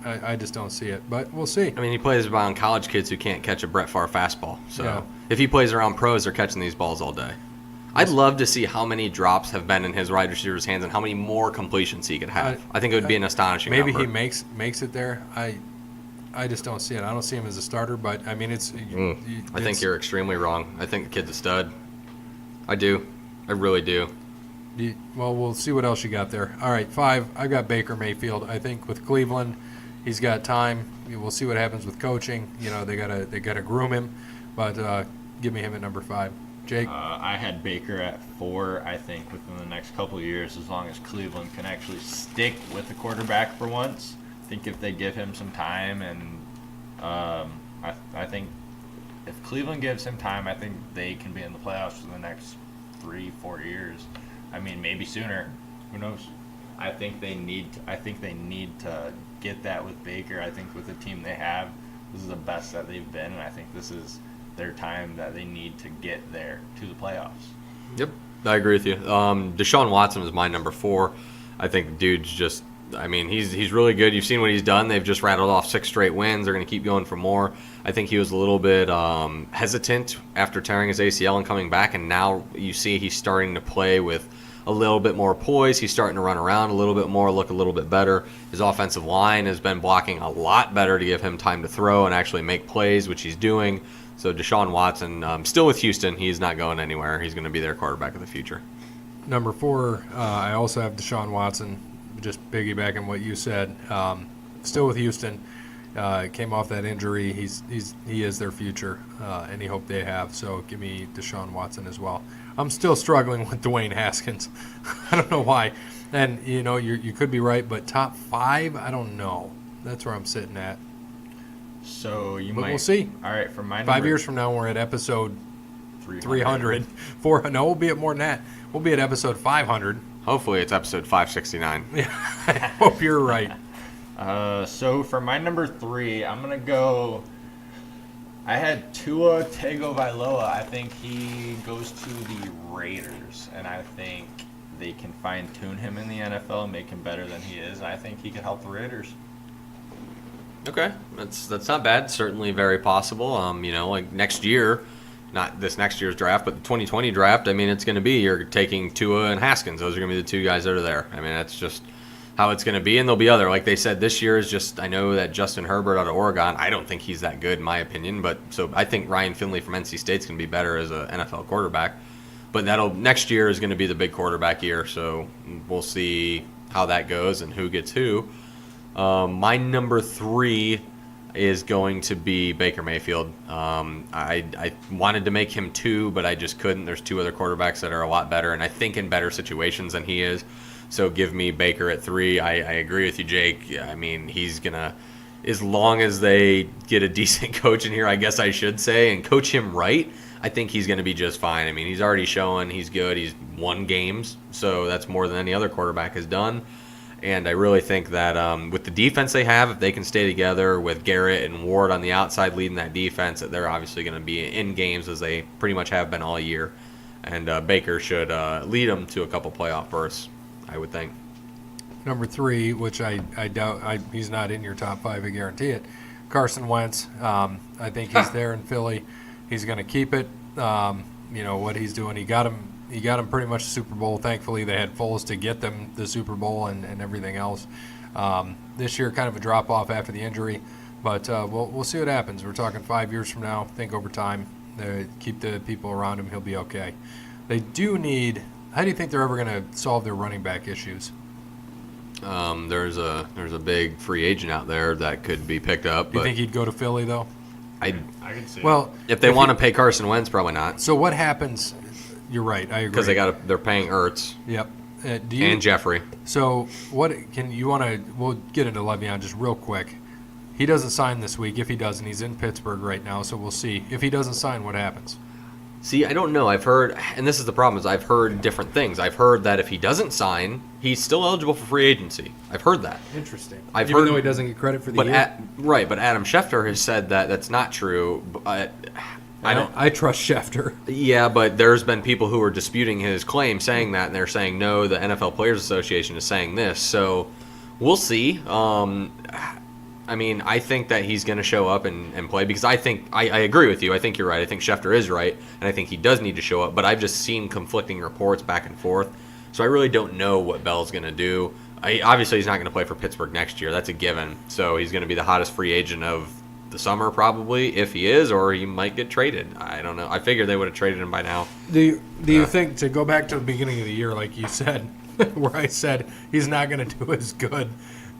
I just don't see it. But we'll see. I mean, he plays around college kids who can't catch a Brett Favre fastball. So Yeah. if he plays around pros, they're catching these balls all day. I'd love to see how many drops have been in his wide receiver's hands and how many more completions he could have. I think it would be an astonishing Maybe number. he makes it there. I just don't see it. I don't see him as a starter, but I mean, I think you're extremely wrong. I think the kid's a stud. I do. I really do. Well, we'll see what else you got there. All right, 5. I got Baker Mayfield. I think with Cleveland, he's got time. We'll see what happens with coaching. They gotta groom him, but give me him at number 5. Jake. I had Baker at 4. I think within the next couple of years, as long as Cleveland can actually stick with the quarterback for once, I think if they give him some time, and I think if Cleveland gives him time, I think they can be in the playoffs for the next 3-4 years. I mean, maybe sooner. Who knows? I think they need to get that with Baker. I think with the team they have, this is the best that they've been, and I think this is their time that they need to get there to the playoffs. Yep, I agree with you. Deshaun Watson is my number 4. I think the dude's just, he's really good. You've seen what he's done. They've just rattled off 6 straight wins. They're going to keep going for more. I think he was a little bit hesitant after tearing his ACL and coming back, and now you see he's starting to play with a little bit more poise. He's starting to run around a little bit more, look a little bit better. His offensive line has been blocking a lot better to give him time to throw and actually make plays, which he's doing. So Deshaun Watson, still with Houston. He's not going anywhere. He's going to be their quarterback of the future. Number 4, I also have Deshaun Watson. Just piggybacking what you said. Still with Houston. Came off that injury. He is their future. Any hope they have. So give me Deshaun Watson as well. I'm still struggling with Dwayne Haskins. I don't know why. And you could be right, but top 5, I don't know. That's where I'm sitting at. So we'll see. All right, for my 5 years from now, we're at episode 300. 400. No, we'll be at more than that. We'll be at episode 500. Hopefully it's episode 569. Yeah, I hope you're right. So for my number 3, I'm going to go... I had Tua Tagovailoa. I think he goes to the Raiders, and I think they can fine-tune him in the NFL and make him better than he is, and I think he could help the Raiders. Okay, that's not bad. Certainly very possible. Like next year, not this next year's draft, but the 2020 draft. It's going to be you're taking Tua and Haskins. Those are going to be the 2 guys that are there. That's just how it's going to be, and there'll be other. Like they said, this year is just. I know that Justin Herbert out of Oregon. I don't think he's that good, in my opinion. But so I think Ryan Finley from NC State's going to be better as an NFL quarterback. But next year is going to be the big quarterback year. So we'll see how that goes and who gets who. My number 3 is going to be Baker Mayfield. I wanted to make him 2, but I just couldn't. There's 2 other quarterbacks that are a lot better, and I think in better situations than he is. So give me Baker at 3. I agree with you, Jake. He's going to, as long as they get a decent coach in here, I guess I should say, and coach him right, I think he's going to be just fine. He's already showing he's good. He's won games, so that's more than any other quarterback has done. And I really think that with the defense they have, if they can stay together with Garrett and Ward on the outside leading that defense, that they're obviously going to be in games as they pretty much have been all year. And Baker should lead them to a couple playoff berths, I would think. Number 3, which I doubt he's not in your top 5, I guarantee it. Carson Wentz. I think he's there in Philly. He's going to keep it. What he's doing. He got him He got them pretty much the Super Bowl. Thankfully, they had Foles to get them the Super Bowl and everything else. This year, kind of a drop-off after the injury. But we'll see what happens. We're talking 5 years from now. I think over time, keep the people around him. He'll be okay. They do need – how do you think they're ever going to solve their running back issues? There's a big free agent out there that could be picked up. Do you think he'd go to Philly, though? I can see. Well, if they want to pay Carson Wentz, probably not. So what happens – you're right. I agree. Because they're paying Ertz. Yep. And Jeffrey. So what can you want to – we'll get into Le'Veon just real quick. He doesn't sign this week. If he doesn't, he's in Pittsburgh right now, so we'll see. If he doesn't sign, what happens? See, I don't know. I've heard, and this is the problem, is I've heard different things. I've heard that if he doesn't sign, he's still eligible for free agency. I've heard that. Interesting. Even though he doesn't get credit for the year? Right, but Adam Schefter has said that that's not true. But I trust Schefter. Yeah, but there's been people who are disputing his claim, saying that, and they're saying, no, the NFL Players Association is saying this. So we'll see. I mean, I think that he's going to show up and play because I think I agree with you. I think you're right. I think Schefter is right, and I think he does need to show up. But I've just seen conflicting reports back and forth, so I really don't know what Bell's going to do. Obviously, he's not going to play for Pittsburgh next year. That's a given. So he's going to be the hottest free agent of the summer probably, if he is, or he might get traded. I don't know. I figured they would have traded him by now. Do you think, to go back to the beginning of the year, like you said, where I said he's not going to do as good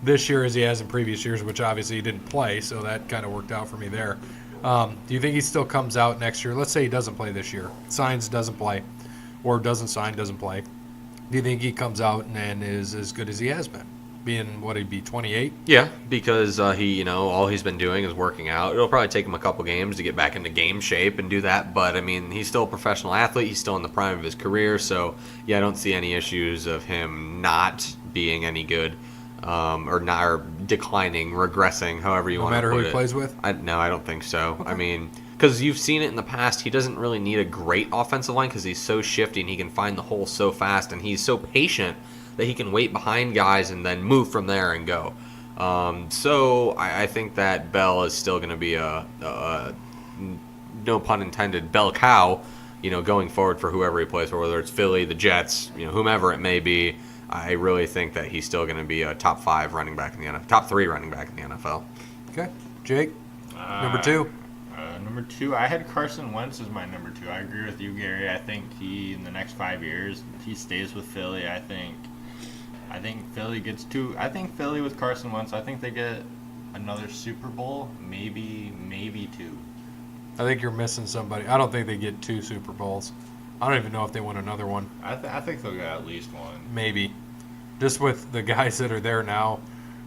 this year as he has in previous years, which obviously he didn't play, so that kind of worked out for me there. Do you think he still comes out next year? Let's say he doesn't play this year, signs, doesn't play, or doesn't sign, doesn't play. Do you think he comes out and is as good as he has been? Being, what, he'd be 28? Yeah, because he, all he's been doing is working out. It'll probably take him a couple games to get back into game shape and do that, but, I mean, he's still a professional athlete. He's still in the prime of his career, so, yeah, I don't see any issues of him not being any good. Or declining, regressing, however you want to put it. No matter who he plays with? No, I don't think so. Okay. I mean, because you've seen it in the past, he doesn't really need a great offensive line because he's so shifty and he can find the hole so fast, and he's so patient that he can wait behind guys and then move from there and go. So I think that Bell is still going to be a no pun intended, bell cow, going forward for whoever he plays for, whether it's Philly, the Jets, whomever it may be. I really think that he's still going to be a top 5 running back in the NFL, top 3 running back in the NFL. Okay. Jake, number 2? Number 2, I had Carson Wentz as my number 2. I agree with you, Gary. I think he, in the next 5 years, if he stays with Philly, I think Philly gets 2. I think Philly with Carson Wentz, I think they get another Super Bowl, maybe 2. I think you're missing somebody. I don't think they get 2 Super Bowls. I don't even know if they win another one. I think they'll get at least one. Maybe. Just with the guys that are there now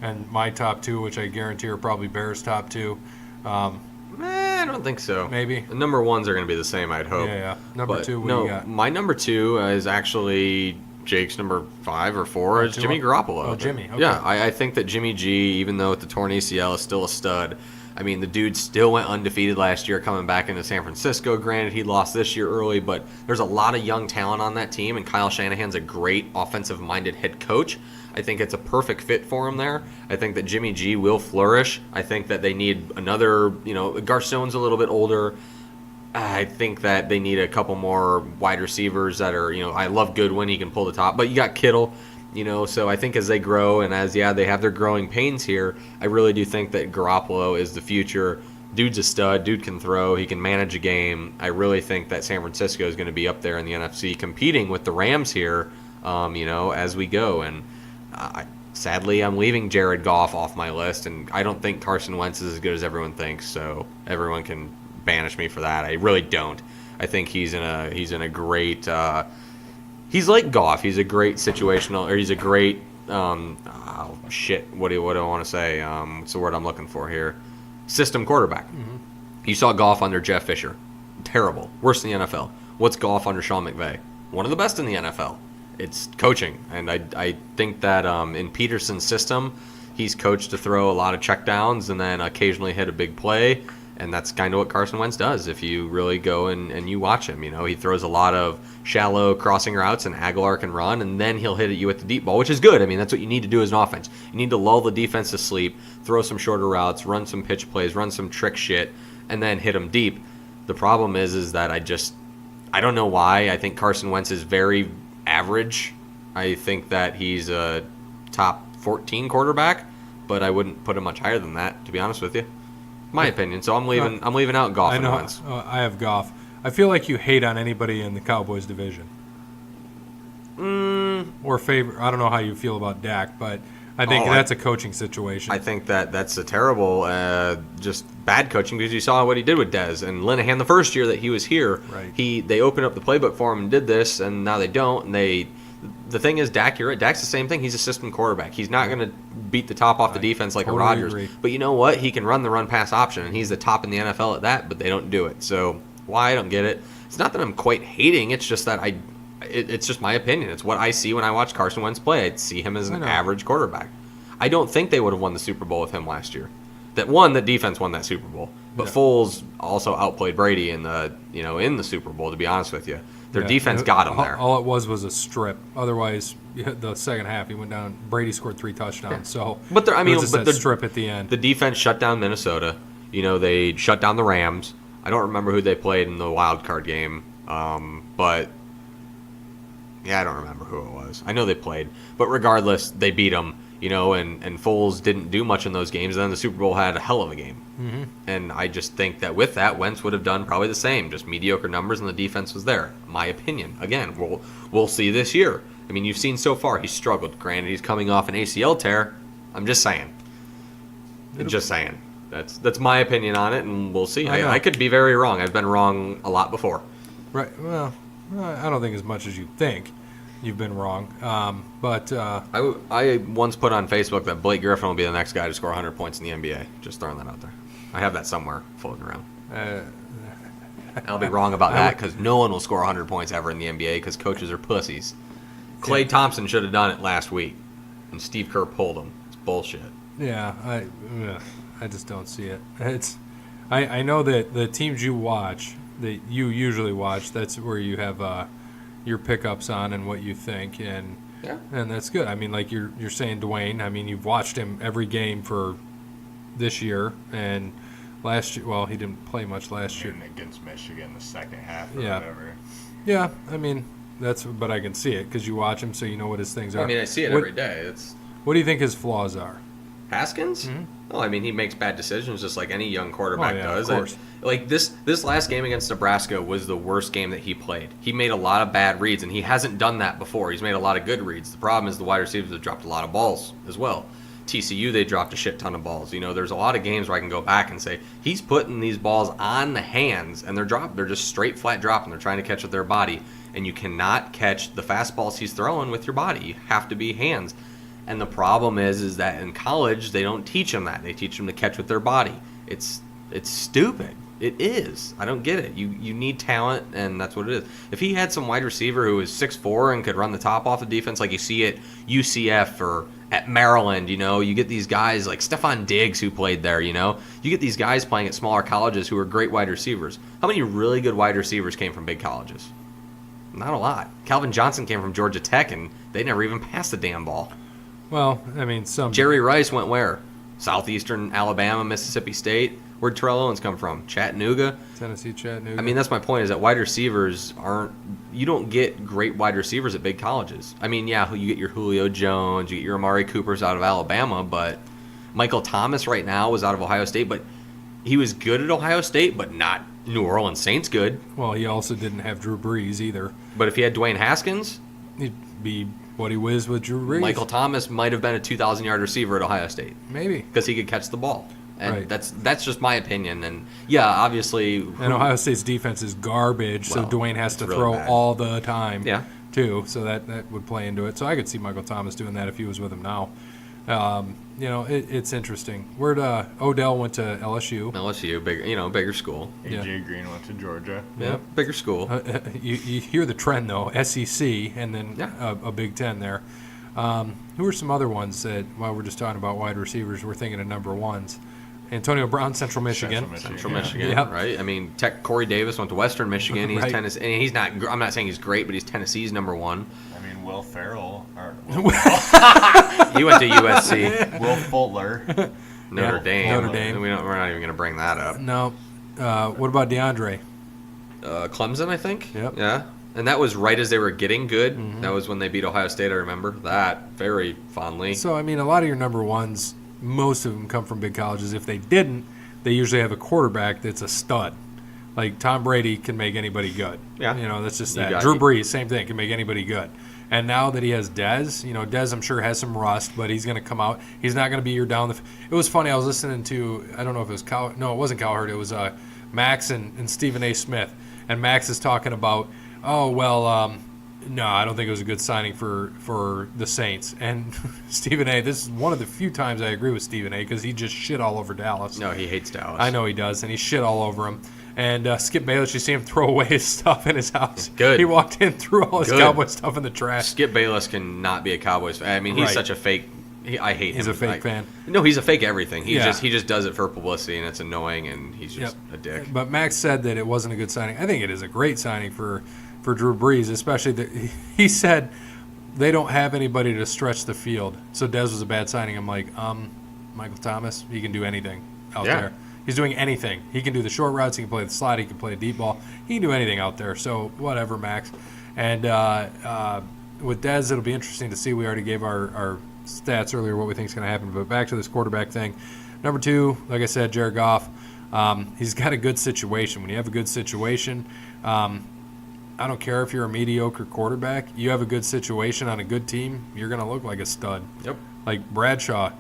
and my top 2, which I guarantee are probably Bears' top 2. I don't think so. Maybe. The number 1s are going to be the same, I'd hope. Yeah. Number 2, what do you got? My number 2 is actually Jake's number 5 or 4 is Jimmy Garoppolo. Oh, Jimmy. Okay. Yeah, I think that Jimmy G, even though with the torn ACL, is still a stud. I mean, the dude still went undefeated last year coming back into San Francisco. Granted, he lost this year early, but there's a lot of young talent on that team, and Kyle Shanahan's a great offensive-minded head coach. I think it's a perfect fit for him there. I think that Jimmy G will flourish. I think that they need another, Garcone's a little bit older. I think that they need a couple more wide receivers that are, I love Goodwin. He can pull the top. But you got Kittle. So I think as they grow and as, they have their growing pains here, I really do think that Garoppolo is the future. Dude's a stud. Dude can throw. He can manage a game. I really think that San Francisco is going to be up there in the NFC competing with the Rams here, as we go. And sadly, I'm leaving Jared Goff off my list, and I don't think Carson Wentz is as good as everyone thinks, so everyone can banish me for that. I really don't. I think he's in a great he's like Goff. He's a great situational, or he's a great what do I want to say? What's the word I'm looking for here? System quarterback. Mm-hmm. You saw Goff under Jeff Fisher. Terrible. Worst in the NFL. What's Goff under Sean McVay? One of the best in the NFL. It's coaching. And I think that in Peterson's system, he's coached to throw a lot of checkdowns and then occasionally hit a big play. And that's kind of what Carson Wentz does if you really go and you watch him. He throws a lot of shallow crossing routes, and Aguilar can run, and then he'll hit at you with the deep ball, which is good. I memean, that's what you need to do as an offense. You need to lull the defense to sleep, throw some shorter routes, run some pitch plays, run some trick shit, and then hit them deep. The problem is that I don't know why. I think Carson Wentz is very average. I think that he's a top 14 quarterback, but I wouldn't put him much higher than that, to be honest with you. My opinion. So I'm leaving out Goff and Wentz. I have Goff. I feel like you hate on anybody in the Cowboys division. Or favor. I don't know how you feel about Dak, but I think that's a coaching situation. I think that's a terrible, just bad coaching, because you saw what he did with Dez and Linehan the first year that he was here. Right. They opened up the playbook for him and did this, and now they don't. And the thing is, Dak, you're right. Dak's the same thing. He's a system quarterback. He's not going to beat the top off the defense like totally a Rodgers. agree. But you know what? He can run the run-pass option, and he's the top in the NFL at that, but they don't do it. So why I don't get it. It's not that I'm quite hating. It's just that it's just my opinion. It's what I see when I watch Carson Wentz play. I see him as an average quarterback. I don't think they would have won the Super Bowl with him last year. The defense won that Super Bowl. But Foles also outplayed Brady in the Super Bowl, to be honest with you. Their defense got him there. All it was a strip. Otherwise, the second half, he went down. Brady scored 3 touchdowns. Yeah. So, but the strip at the end. The defense shut down Minnesota. They shut down the Rams. I don't remember who they played in the wild card game. But I don't remember who it was. I know they played. But regardless, they beat them. And Foles didn't do much in those games. And then the Super Bowl had a hell of a game. Mm-hmm. And I just think that with that, Wentz would have done probably the same. Just mediocre numbers, and the defense was there. My opinion. Again, we'll see this year. I mean, you've seen so far he's struggled. Granted, he's coming off an ACL tear. I'm just saying. That's my opinion on it, and we'll see. I could be very wrong. I've been wrong a lot before. Right. Well, I don't think as much as you think. You've been wrong. But I once put on Facebook that Blake Griffin will be the next guy to score 100 points in the NBA. Just throwing that out there. I have that somewhere floating around. I'll be wrong about that, because no one will score 100 points ever in the NBA because coaches are pussies. Klay Thompson should have done it last week, and Steve Kerr pulled him. It's bullshit. Yeah, I just don't see it. I know that the teams you watch, that you usually watch, that's where you have your pickups on and what you think, and that's good. I mean, like you're saying, Dwayne. I mean, you've watched him every game for this year and last year. Well, he didn't play much last year against Michigan the second half or whatever. Yeah, I mean but I can see it because you watch him, so you know what his things are. I mean, I see it every day. What do you think his flaws are? Haskins? Mm-hmm. Well, I mean, he makes bad decisions just like any young quarterback does. Of course. This last game against Nebraska was the worst game that he played. He made a lot of bad reads, and he hasn't done that before. He's made a lot of good reads. The problem is the wide receivers have dropped a lot of balls as well. TCU, they dropped a shit ton of balls. There's a lot of games where I can go back and say, he's putting these balls on the hands, and they're just straight flat dropping. They're trying to catch with their body, and you cannot catch the fastballs he's throwing with your body. You have to be hands. And the problem is that in college, they don't teach them that. They teach them to catch with their body. It's stupid. It is. I don't get it. You need talent, and that's what it is. If he had some wide receiver who was 6'4" and could run the top off the defense like you see at UCF or at Maryland, you get these guys like Stephon Diggs who played there, You get these guys playing at smaller colleges who are great wide receivers. How many really good wide receivers came from big colleges? Not a lot. Calvin Johnson came from Georgia Tech, and they never even passed the damn ball. Well, I mean, Jerry Rice went where? Southeastern Alabama, Mississippi State. Where'd Terrell Owens come from? Chattanooga? Tennessee, Chattanooga. I mean, that's my point, is that wide receivers you don't get great wide receivers at big colleges. I mean, you get your Julio Jones, you get your Amari Coopers out of Alabama, but Michael Thomas right now was out of Ohio State, but he was good at Ohio State, but not New Orleans Saints good. Well, he also didn't have Drew Brees either. But if he had Dwayne Haskins, he'd be what he was with Drew Brees. Michael Thomas might have been a 2,000-yard receiver at Ohio State. Maybe. Because he could catch the ball. And right. that's just my opinion. And, obviously... And Ohio State's defense is garbage, so Dwayne has to throw all the time, too. So that would play into it. So I could see Michael Thomas doing that if he was with him now. It's interesting. Where'd Odell went to LSU. LSU, bigger school. AJ Green went to Georgia. Yeah, bigger school. You hear the trend, though, SEC, and then a Big Ten there. Who are some other ones that, while we're just talking about wide receivers, we're thinking of number ones? Antonio Brown, Central Michigan. Central Michigan, right? I mean, Corey Davis went to Western Michigan. He's Tennessee. And he's not. I'm not saying he's great, but he's Tennessee's number one. I mean, Will Ferrell. He went to USC. Will Fuller. Notre Dame. Notre Dame. We're not even going to bring that up. No. What about DeAndre? Clemson, I think. Yep. Yeah. And that was right as they were getting good. Mm-hmm. That was when they beat Ohio State. I remember that very fondly. So, I mean, a lot of your number ones, most of them come from big colleges. If they didn't, they usually have a quarterback that's a stud. Like Tom Brady can make anybody good. Yeah. That's just You that. got Drew it. Brees, same thing, can make anybody good. And now that he has Dez, Dez I'm sure has some rust, but he's going to come out. He's not going to be your down the. It was funny. I was listening to, I don't know if it was no, it wasn't Cowherd. It was Max and Stephen A. Smith, and Max is talking about, no, I don't think it was a good signing for the Saints. And Stephen A., this is one of the few times I agree with Stephen A. because he just shit all over Dallas. No, he hates Dallas. I know he does, and he shit all over him. And Skip Bayless, you see him throw away his stuff in his house. Good. He walked in, threw all his Good. Cowboy stuff in the trash. Skip Bayless cannot be a Cowboys fan. I mean, he's Right. such a fake. I hate him. He's a fake fan. No, he's a fake everything. He Yeah. just does it for publicity, and it's annoying, and he's just a dick. But Max said that it wasn't a good signing. I think it is a great signing for Drew Brees, especially that he said they don't have anybody to stretch the field. So Dez was a bad signing. I'm like, Michael Thomas, he can do anything out Yeah. there. He's doing anything. He can do the short routes. He can play the slide. He can play a deep ball. He can do anything out there. So whatever, Max. And with Dez, it'll be interesting to see. We already gave our stats earlier, what we think is going to happen. But back to this quarterback thing. Number 2, like I said, Jared Goff. He's got a good situation. When you have a good situation, I don't care if you're a mediocre quarterback. You have a good situation on a good team, you're going to look like a stud. Yep. Like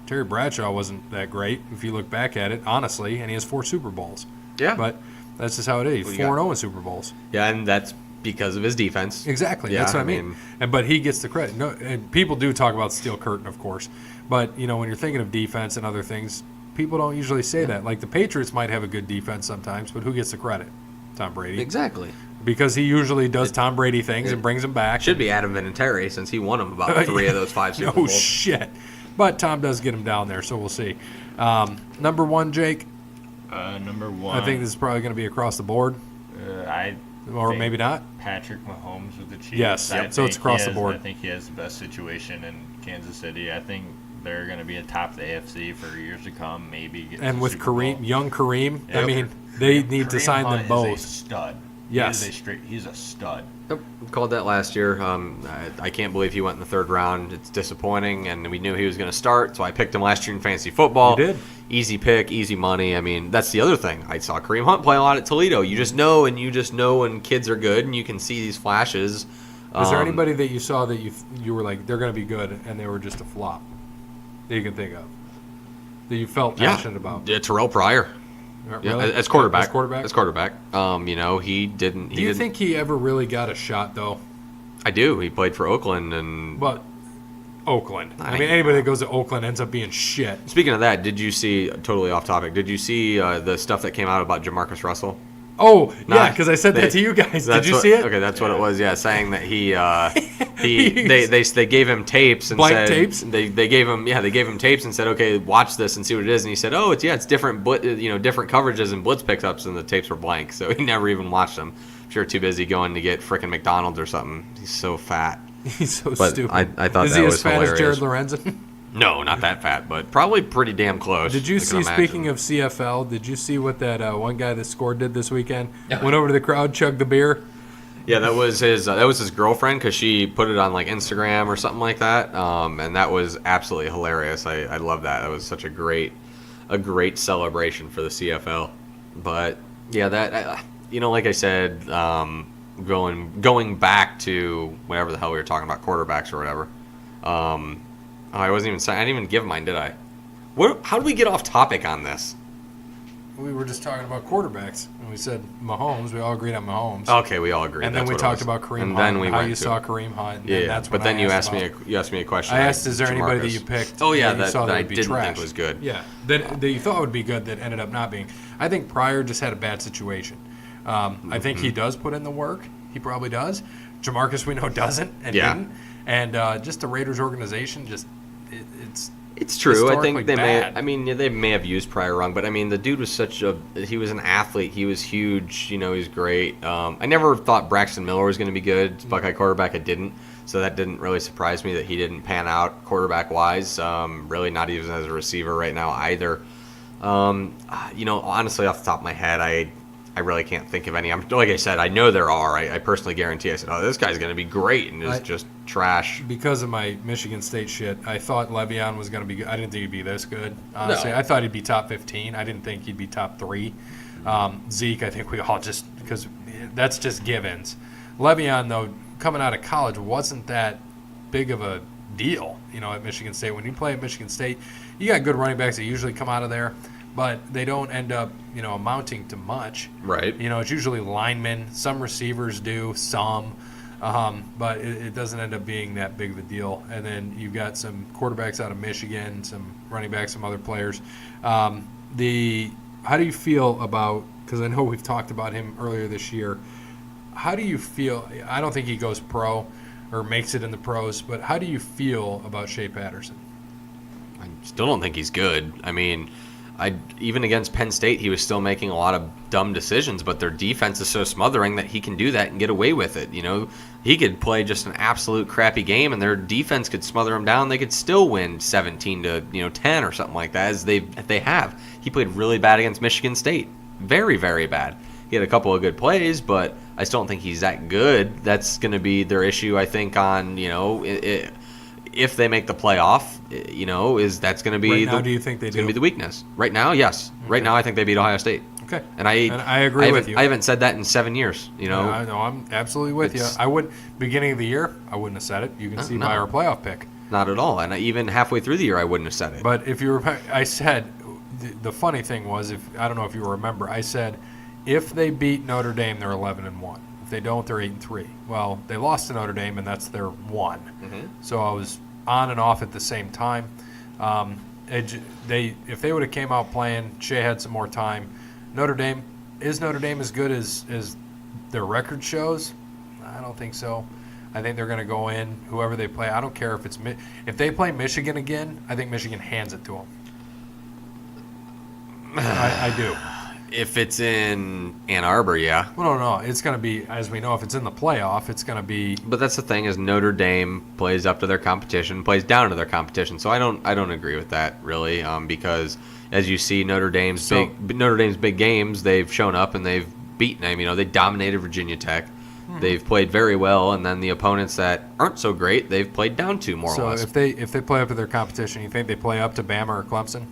Terry Bradshaw wasn't that great if you look back at it, honestly, and he has 4 Super Bowls. Yeah. But that's just how it is. Well, 4-0 in Super Bowls. Yeah, and that's because of his defense. Exactly. Yeah, That's what I mean. But he gets the credit. No, and people do talk about steel curtain, of course. But, when you're thinking of defense and other things, people don't usually say that. Like the Patriots might have a good defense sometimes, but who gets the credit? Tom Brady. Exactly. Because he usually does Tom Brady things and brings them back. Should be Adam Vinatieri since he won him about 3 of those 5 Super No Bowls. shit. But Tom does get him down there, so we'll see. Number 1, Jake. Number 1. I think this is probably going to be across the board, or think maybe not. Patrick Mahomes with the Chiefs. Yes, I so it's think across the board. I think he has the best situation in Kansas City. I think they're going to be atop the AFC for years to come. Maybe get to And the with Super Bowl. young Kareem, I Yep. mean, they need to Kareem sign them Hunt both. Is a stud. Yes. He's a stud. Yep, called that last year. I can't believe he went in the 3rd round. It's disappointing, and we knew he was going to start, so I picked him last year in fantasy football. You did. Easy pick, easy money. I mean, that's the other thing. I saw Kareem Hunt play a lot at Toledo. You just know when kids are good, and you can see these flashes. Is there anybody that you saw that you were like, they're going to be good, and they were just a flop that you can think of? That you felt passionate about? Yeah, Terrell Pryor. Yeah, Really? as quarterback. As quarterback? He didn't. Do you think he ever really got a shot, though? I do. He played for Oakland, and But Oakland. I I mean, know. anybody that goes to Oakland ends up being shit. speaking of that, did you see? Totally off topic. Did you see the stuff that came out about Jamarcus Russell? Oh, yeah, Nah, because I said that to you guys. Did you see it? Okay, that's what it was. Yeah, saying that they gave him tapes and Blank said tapes? they gave him tapes and said, okay, watch this and see what it is. And he said, oh, it's different different coverages and blitz pickups, and the tapes were blank, so he never even watched them. I'm sure too busy going to get frickin' McDonald's or something. He's so fat. He's so But stupid. I thought Is that he was as fat hilarious. as Jared Lorenzen? No, not that fat, but probably pretty damn close. Did you I can see, imagine. speaking of CFL, did you see what that one guy that scored did this weekend? Yeah. Went over to the crowd, chugged the beer. Yeah, that was his girlfriend because she put it on like Instagram or something like that, and that was absolutely hilarious. I love that. That was such a great celebration for the CFL. But yeah, that like I said, going back to whatever the hell we were talking about, quarterbacks or whatever. I wasn't even saying. I didn't even give mine, did I? How did we get off topic on this? We were just talking about quarterbacks, and we said Mahomes. We all agreed on Mahomes. Okay, we all agreed. And then That's we what it talked was. about Kareem and Hunt, then we how went you to saw it. Kareem Hunt. And Yeah, that's but when then I you asked asked me a question. I asked, is there anybody that Jamarcus. you picked? Oh yeah, that you saw that I would be didn't trash? think was good. Yeah, that you thought would be good that ended up not being. I think Pryor just had a bad situation. I think he does put in the work. He probably does. Jamarcus, we know, doesn't and Yeah. didn't. And just the Raiders organization, It's true. I think historically they bad. they may have used Pryor wrong, but I mean, the dude was he was an athlete. He was huge. He was great. I never thought Braxton Miller was going to be good. Buckeye quarterback, I didn't. So that didn't really surprise me that he didn't pan out quarterback wise. Really not even as a receiver right now either. Honestly, off the top of my head, I I really can't think of any. Like I said, I know there are. I personally guarantee. I said, "Oh, this guy's going to be great," and is just trash. Because of my Michigan State shit, I thought Le'Veon was going to be good. I didn't think he'd be this good. Honestly, No. I thought he'd be top 15. I didn't think he'd be top 3. Zeke, I think we all just because that's just givens. Le'Veon, though, coming out of college, wasn't that big of a deal, at Michigan State. When you play at Michigan State, you got good running backs that usually come out of there, but they don't end up, amounting to much. Right. It's usually linemen. Some receivers do, some, but it doesn't end up being that big of a deal. And then you've got some quarterbacks out of Michigan, some running backs, some other players. How do you feel about, because I know we've talked about him earlier this year, how do you feel, I don't think he goes pro or makes it in the pros, but how do you feel about Shea Patterson? I still don't think he's good. I mean, even against Penn State, he was still making a lot of dumb decisions, but their defense is so smothering that he can do that and get away with it. He could play just an absolute crappy game, and their defense could smother him down. They could still win 17-10 or something like that, as they have. He played really bad against Michigan State, very, very bad. He had a couple of good plays, but I still don't think he's that good. That's going to be their issue, I think, on if they make the playoff, that's going to be right now, do you think they do? Going to be the weakness. Right now, yes. Okay. Right now, I think they beat Ohio State. Okay. And I agree with you. I haven't said that in 7 years. I know, I'm absolutely with you. I would, beginning of the year, I wouldn't have said it. You can see by our playoff pick. Not at all. And even halfway through the year, I wouldn't have said it. But if you were, I said, the funny thing was, I don't know if you remember, I said, if they beat Notre Dame, they're 11-1. If they don't, they're 8-3. Well, they lost to Notre Dame, and that's their 1. Mm-hmm. So I was on and off at the same time. If they would have came out playing, Shea had some more time. Notre Dame as good as their record shows? I don't think so. I think they're going to go in, whoever they play. I don't care if they play Michigan again, I think Michigan hands it to them. I do. If it's in Ann Arbor, yeah. Well, no. It's going to be, as we know, if it's in the playoff, it's going to be. But that's the thing, is Notre Dame plays up to their competition, plays down to their competition. So I don't agree with that really, because as you see, Notre Dame's big games, they've shown up and they've beaten them. They dominated Virginia Tech. They've played very well, and then the opponents that aren't so great, they've played down to more or less. So if they play up to their competition, you think they play up to Bama or Clemson?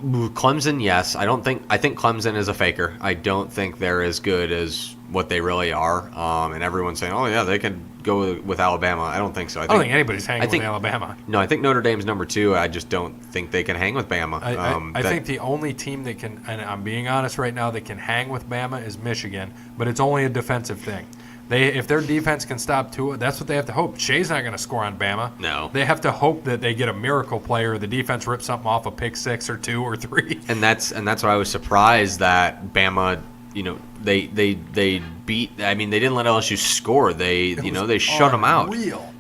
Clemson, yes. I think Clemson is a faker. I don't think they're as good as what they really are. And everyone's saying, oh, yeah, they could go with Alabama. I don't think so. I don't think anybody's hanging with Alabama. No, I think Notre Dame's number 2. I just don't think they can hang with Bama. I think the only team that can, and I'm being honest right now, that can hang with Bama is Michigan, but it's only a defensive thing. If their defense can stop Tua, that's what they have to hope. Shea's not going to score on Bama. No. They have to hope that they get a miracle play or the defense rips something off a pick 6 or 2 or 3. And that's why I was surprised that Bama, they beat. I mean, they didn't let LSU score. They shut them out.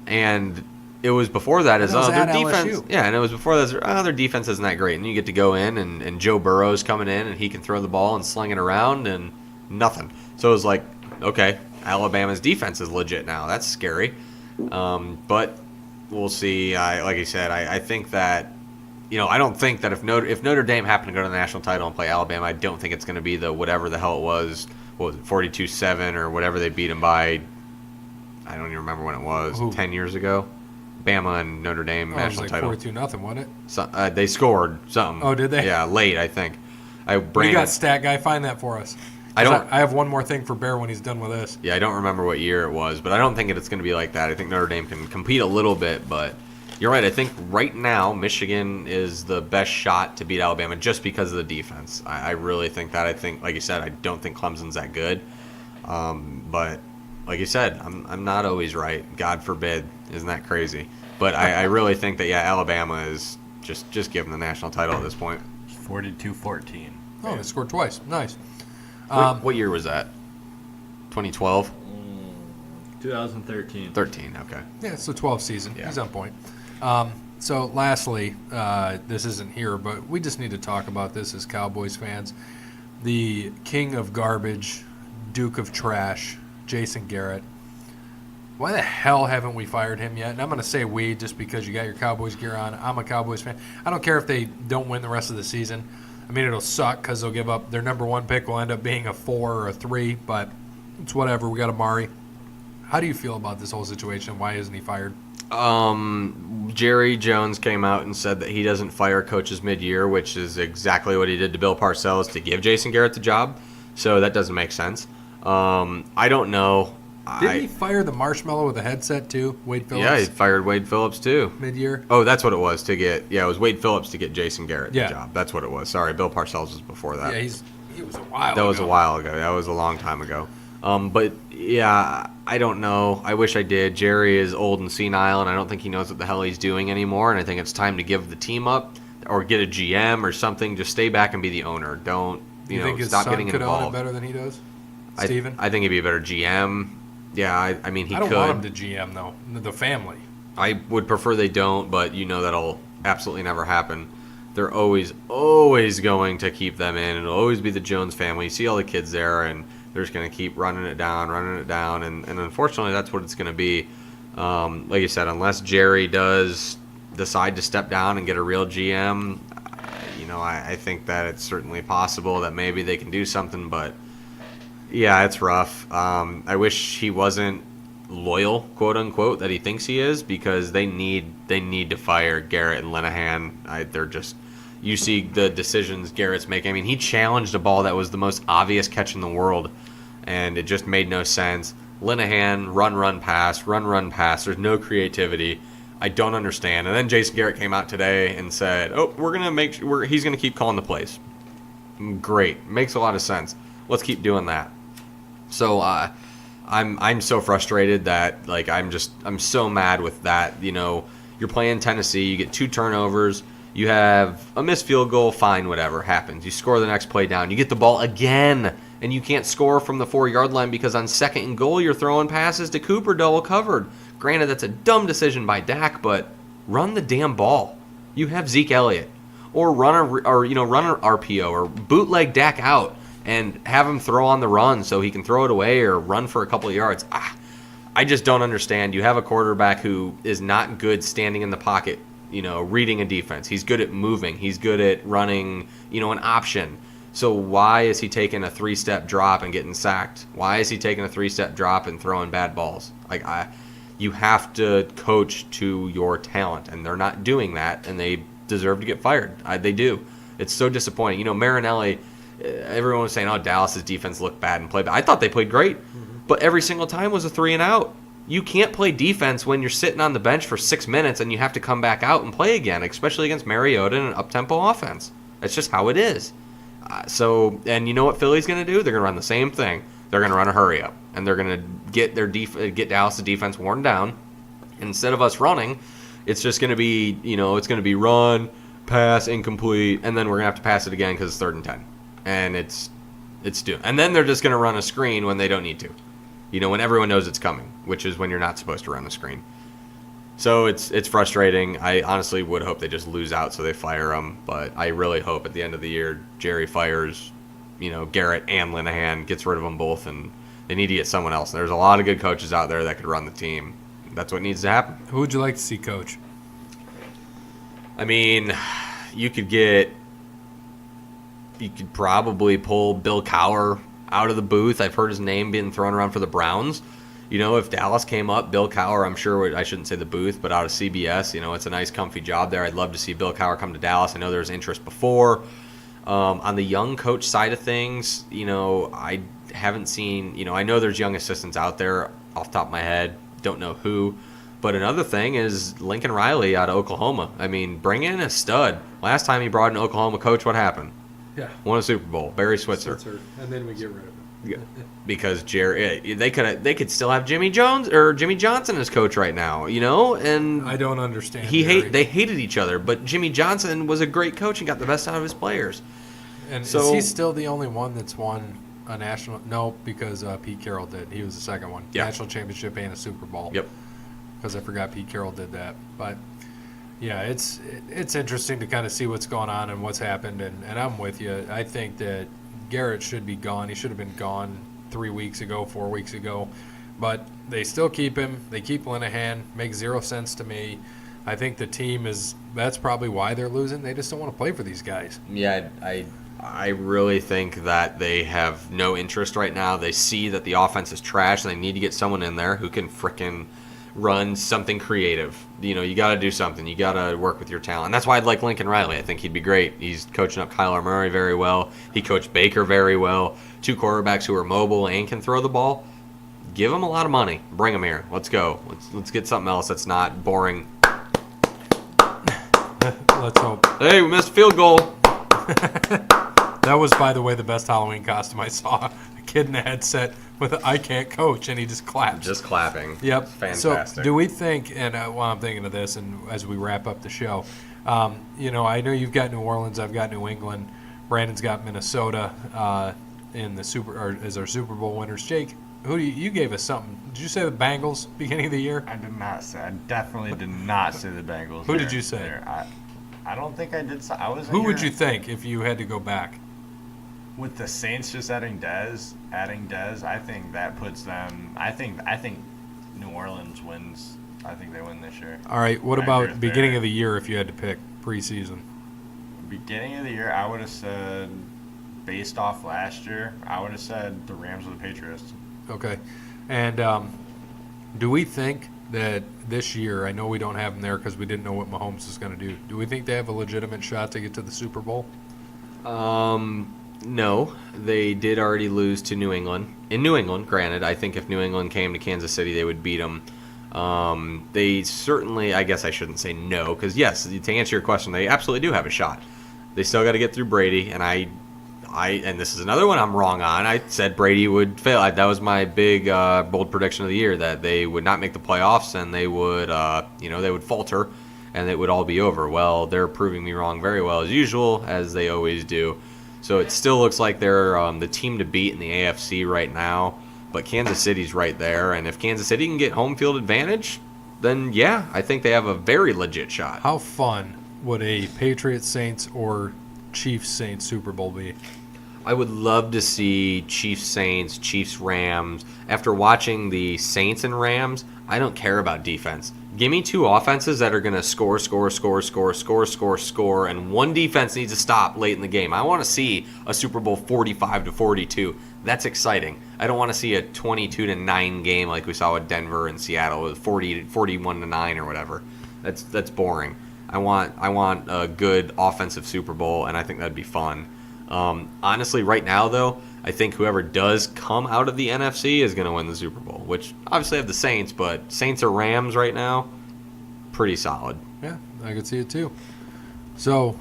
And it was before that as their defense. LSU. Yeah, and it was before that. Their defense isn't that great, and you get to go in and Joe Burrow's coming in and he can throw the ball and sling it around and nothing. So it was like, okay. Alabama's defense is legit now. That's scary. But we'll see. Like I said, I think that, I don't think that if Notre Dame happened to go to the national title and play Alabama, I don't think it's going to be the whatever the hell it was. What was it, 42-7 or whatever they beat them by? I don't even remember when it was. 10 years ago. Bama and Notre Dame national title. It was like 42-0, wasn't it? So, they scored something. Oh, did they? Yeah, late, I think. We got stat guy. Find that for us. I have one more thing for Bear when he's done with this. Yeah, I don't remember what year it was, but I don't think it's going to be like that. I think Notre Dame can compete a little bit, but you're right. I think right now Michigan is the best shot to beat Alabama just because of the defense. I really think that. I think, like you said, I don't think Clemson's that good. But like you said, I'm not always right. God forbid. Isn't that crazy? But I really think that, Alabama is just give them the national title at this point. 42-14. Oh, they scored twice. Nice. What year was that? 2012? 2013. 13, okay. Yeah, it's the 12th season. Yeah. He's on point. So lastly, this isn't here, but we just need to talk about this as Cowboys fans. The king of garbage, Duke of trash, Jason Garrett. Why the hell haven't we fired him yet? And I'm going to say we just because you got your Cowboys gear on. I'm a Cowboys fan. I don't care if they don't win the rest of the season. I mean, it'll suck because they'll give up their number 1 pick will end up being a 4 or a 3, but it's whatever. We got Amari. How do you feel about this whole situation? Why isn't he fired? Jerry Jones came out and said that he doesn't fire coaches mid-year, which is exactly what he did to Bill Parcells to give Jason Garrett the job. So that doesn't make sense. I don't know. Didn't he fire the marshmallow with a headset too, Wade Phillips? Yeah, he fired Wade Phillips too. Mid-year? Oh, that's what it was it was Wade Phillips to get Jason Garrett Yeah. the job. That's what it was. Sorry, Bill Parcells was before that. Yeah, he was a while That ago. was a while ago. That was a long time ago. But yeah, I don't know. I wish I did. Jerry is old and senile, and I don't think he knows what the hell he's doing anymore. And I think it's time to give the team up or get a GM or something. Just stay back and be the owner. Don't You think his stop son getting could own it involved. better than he does? Steven? I think he'd be a better GM. Yeah, I mean he I don't could. want him to GM though. The family. I would prefer they don't, but that'll absolutely never happen. They're always going to keep them in, and it'll always be the Jones family. You see all the kids there, and they're just going to keep running it down, and unfortunately, that's what it's going to be. Like you said, unless Jerry does decide to step down and get a real GM, I think that it's certainly possible that maybe they can do something, but yeah, it's rough. I wish he wasn't loyal, quote unquote, that he thinks he is, because they need to fire Garrett and Linehan. They're just, you see the decisions Garrett's making. I mean, he challenged a ball that was the most obvious catch in the world, and it just made no sense. Linehan, run, pass. There's no creativity. I don't understand. And then Jason Garrett came out today and said, "Oh, he's gonna keep calling the plays." Great, makes a lot of sense. Let's keep doing that. So I'm so frustrated that I'm so mad with that. You're playing Tennessee, you get 2 turnovers, you have a missed field goal, fine, whatever happens. You score the next play down, you get the ball again, and you can't score from the 4-yard line because on 2nd and goal you're throwing passes to Cooper double covered. Granted, that's a dumb decision by Dak, but run the damn ball. You have Zeke Elliott, or run an RPO, or bootleg Dak out and have him throw on the run so he can throw it away or run for a couple of yards. I just don't understand. You have a quarterback who is not good standing in the pocket, reading a defense. He's good at moving. He's good at running, an option. So why is he taking a 3-step drop and getting sacked? Why is he taking a 3-step drop and throwing bad balls? You have to coach to your talent, and they're not doing that, and they deserve to get fired. They do. It's so disappointing. Marinelli, everyone was saying, "Oh, Dallas's defense looked bad and played bad." I thought they played great, but every single time was a 3 and out. You can't play defense when you're sitting on the bench for 6 minutes and you have to come back out and play again, especially against Mariota and an up-tempo offense. That's just how it is. And you know what Philly's going to do? They're going to run the same thing. They're going to run a hurry up, and they're going to get Dallas' defense worn down. Instead of us running, it's just going to be, it's going to be run, pass, incomplete, and then we're going to have to pass it again because it's 3rd and 10. And it's due. And then they're just going to run a screen when they don't need to. When everyone knows it's coming, which is when you're not supposed to run the screen. So it's frustrating. I honestly would hope they just lose out so they fire him. But I really hope at the end of the year, Jerry fires, Garrett and Linehan, gets rid of them both, and they need to get someone else. There's a lot of good coaches out there that could run the team. That's what needs to happen. Who would you like to see coach? I mean, you could probably pull Bill Cowher out of the booth. I've heard his name being thrown around for the Browns. If Dallas came up, Bill Cowher, I'm sure, I shouldn't say the booth, but out of CBS, it's a nice, comfy job there. I'd love to see Bill Cowher come to Dallas. I know there was interest before. On the young coach side of things, I haven't seen, I know there's young assistants out there off the top of my head. Don't know who. But another thing is Lincoln Riley out of Oklahoma. I mean, bring in a stud. Last time he brought an Oklahoma coach, what happened? Yeah. Won a Super Bowl. Barry Switzer. And then we get rid of him. Yeah. Because Jerry, they could still have Jimmy Johnson as coach right now, and I don't understand. They hated each other, but Jimmy Johnson was a great coach and got the best out of his players. And so, is he still the only one that's won a national? No, because Pete Carroll did. He was the second one. Yeah. National championship and a Super Bowl. Yep. Because I forgot Pete Carroll did that. But yeah, it's interesting to kind of see what's going on and what's happened, and I'm with you. I think that Garrett should be gone. He should have been gone 4 weeks ago. But they still keep him. They keep Linehan. Makes 0 sense to me. I think the team that's probably why they're losing. They just don't want to play for these guys. Yeah, I I really think that they have no interest right now. They see that the offense is trash, and they need to get someone in there who can frickin' run something creative. You got to do something. You got to work with your talent. And that's why I'd like Lincoln Riley. I think he'd be great. He's coaching up Kyler Murray very well. He coached Baker very well. 2 quarterbacks who are mobile and can throw the ball. Give them a lot of money. Bring them here. Let's go. Let's get something else that's not boring. Let's hope. Hey, we missed a field goal. That was, by the way, the best Halloween costume I saw. A kid in a headset with a "I can't coach," and he just claps. Just clapping. Yep. It's fantastic. So do we think, and while I'm thinking of this, and as we wrap up the show, I know you've got New Orleans, I've got New England, Brandon's got Minnesota in the as our Super Bowl winners. Jake, you gave us something. Did you say the Bengals beginning of the year? I did not say. I definitely did not say the Bengals. Who did you say? I don't think I did. I was. Who would you think if you had to go back? With the Saints just adding Dez, I think that puts them. I think New Orleans wins. I think they win this year. All right. What about beginning of the year if you had to pick preseason? Beginning of the year, I would have said, based off last year, I would have said the Rams or the Patriots. Okay. And do we think that this year, I know we don't have them there because we didn't know what Mahomes is going to do. Do we think they have a legitimate shot to get to the Super Bowl? No, they did already lose to New England. In New England, granted, I think if New England came to Kansas City, they would beat them. They certainly, I guess I shouldn't say no, because yes, to answer your question, they absolutely do have a shot. They still got to get through Brady, and and this is another one I'm wrong on. I said Brady would fail. That was my big, bold prediction of the year, that they would not make the playoffs, and they would, they would falter, and it would all be over. Well, they're proving me wrong very well as usual, as they always do. So it still looks like they're the team to beat in the AFC right now, but Kansas City's right there, and if Kansas City can get home field advantage, then yeah, I think they have a very legit shot. How fun would a Patriots Saints or Chiefs Saints Super Bowl be? I would love to see Chiefs Saints, Chiefs Rams. After watching the Saints and Rams, I don't care about defense. Give me 2 offenses that are going to score, and one defense needs to stop late in the game. I want to see a Super Bowl 45-42. That's exciting. I don't want to see a 22-9 game like we saw with Denver and Seattle with 41-9 or whatever. That's boring. I want a good offensive Super Bowl, and I think that'd be fun. Honestly, right now, though, I think whoever does come out of the NFC is going to win the Super Bowl, which obviously have the Saints, but Saints or Rams right now, pretty solid. Yeah, I could see it too. So,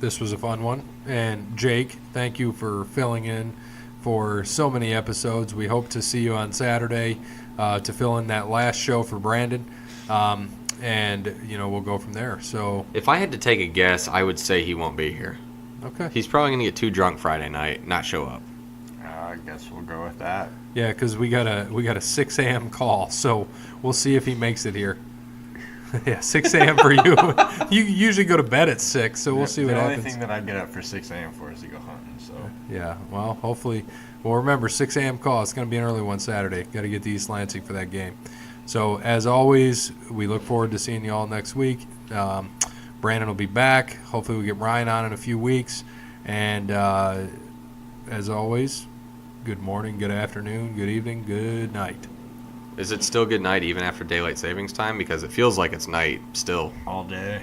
this was a fun one. And Jake, thank you for filling in for so many episodes. We hope to see you on Saturday to fill in that last show for Brandon. And, we'll go from there. So, if I had to take a guess, I would say he won't be here. Okay. He's probably going to get too drunk Friday night, not show up. I guess we'll go with that. Yeah, because we got a 6 a.m. call, so we'll see if he makes it here. Yeah, 6 a.m. for you. You usually go to bed at 6, so we'll see what happens. The only thing that I get up for 6 a.m. for is to go hunting. So yeah, well, hopefully, remember 6 a.m. call. It's going to be an early one Saturday. Got to get to East Lansing for that game. So as always, we look forward to seeing you all next week. Brandon will be back. Hopefully, we get Ryan on in a few weeks. And as always, good morning, good afternoon, good evening, good night. Is it still good night even after daylight savings time? Because it feels like it's night still. all day.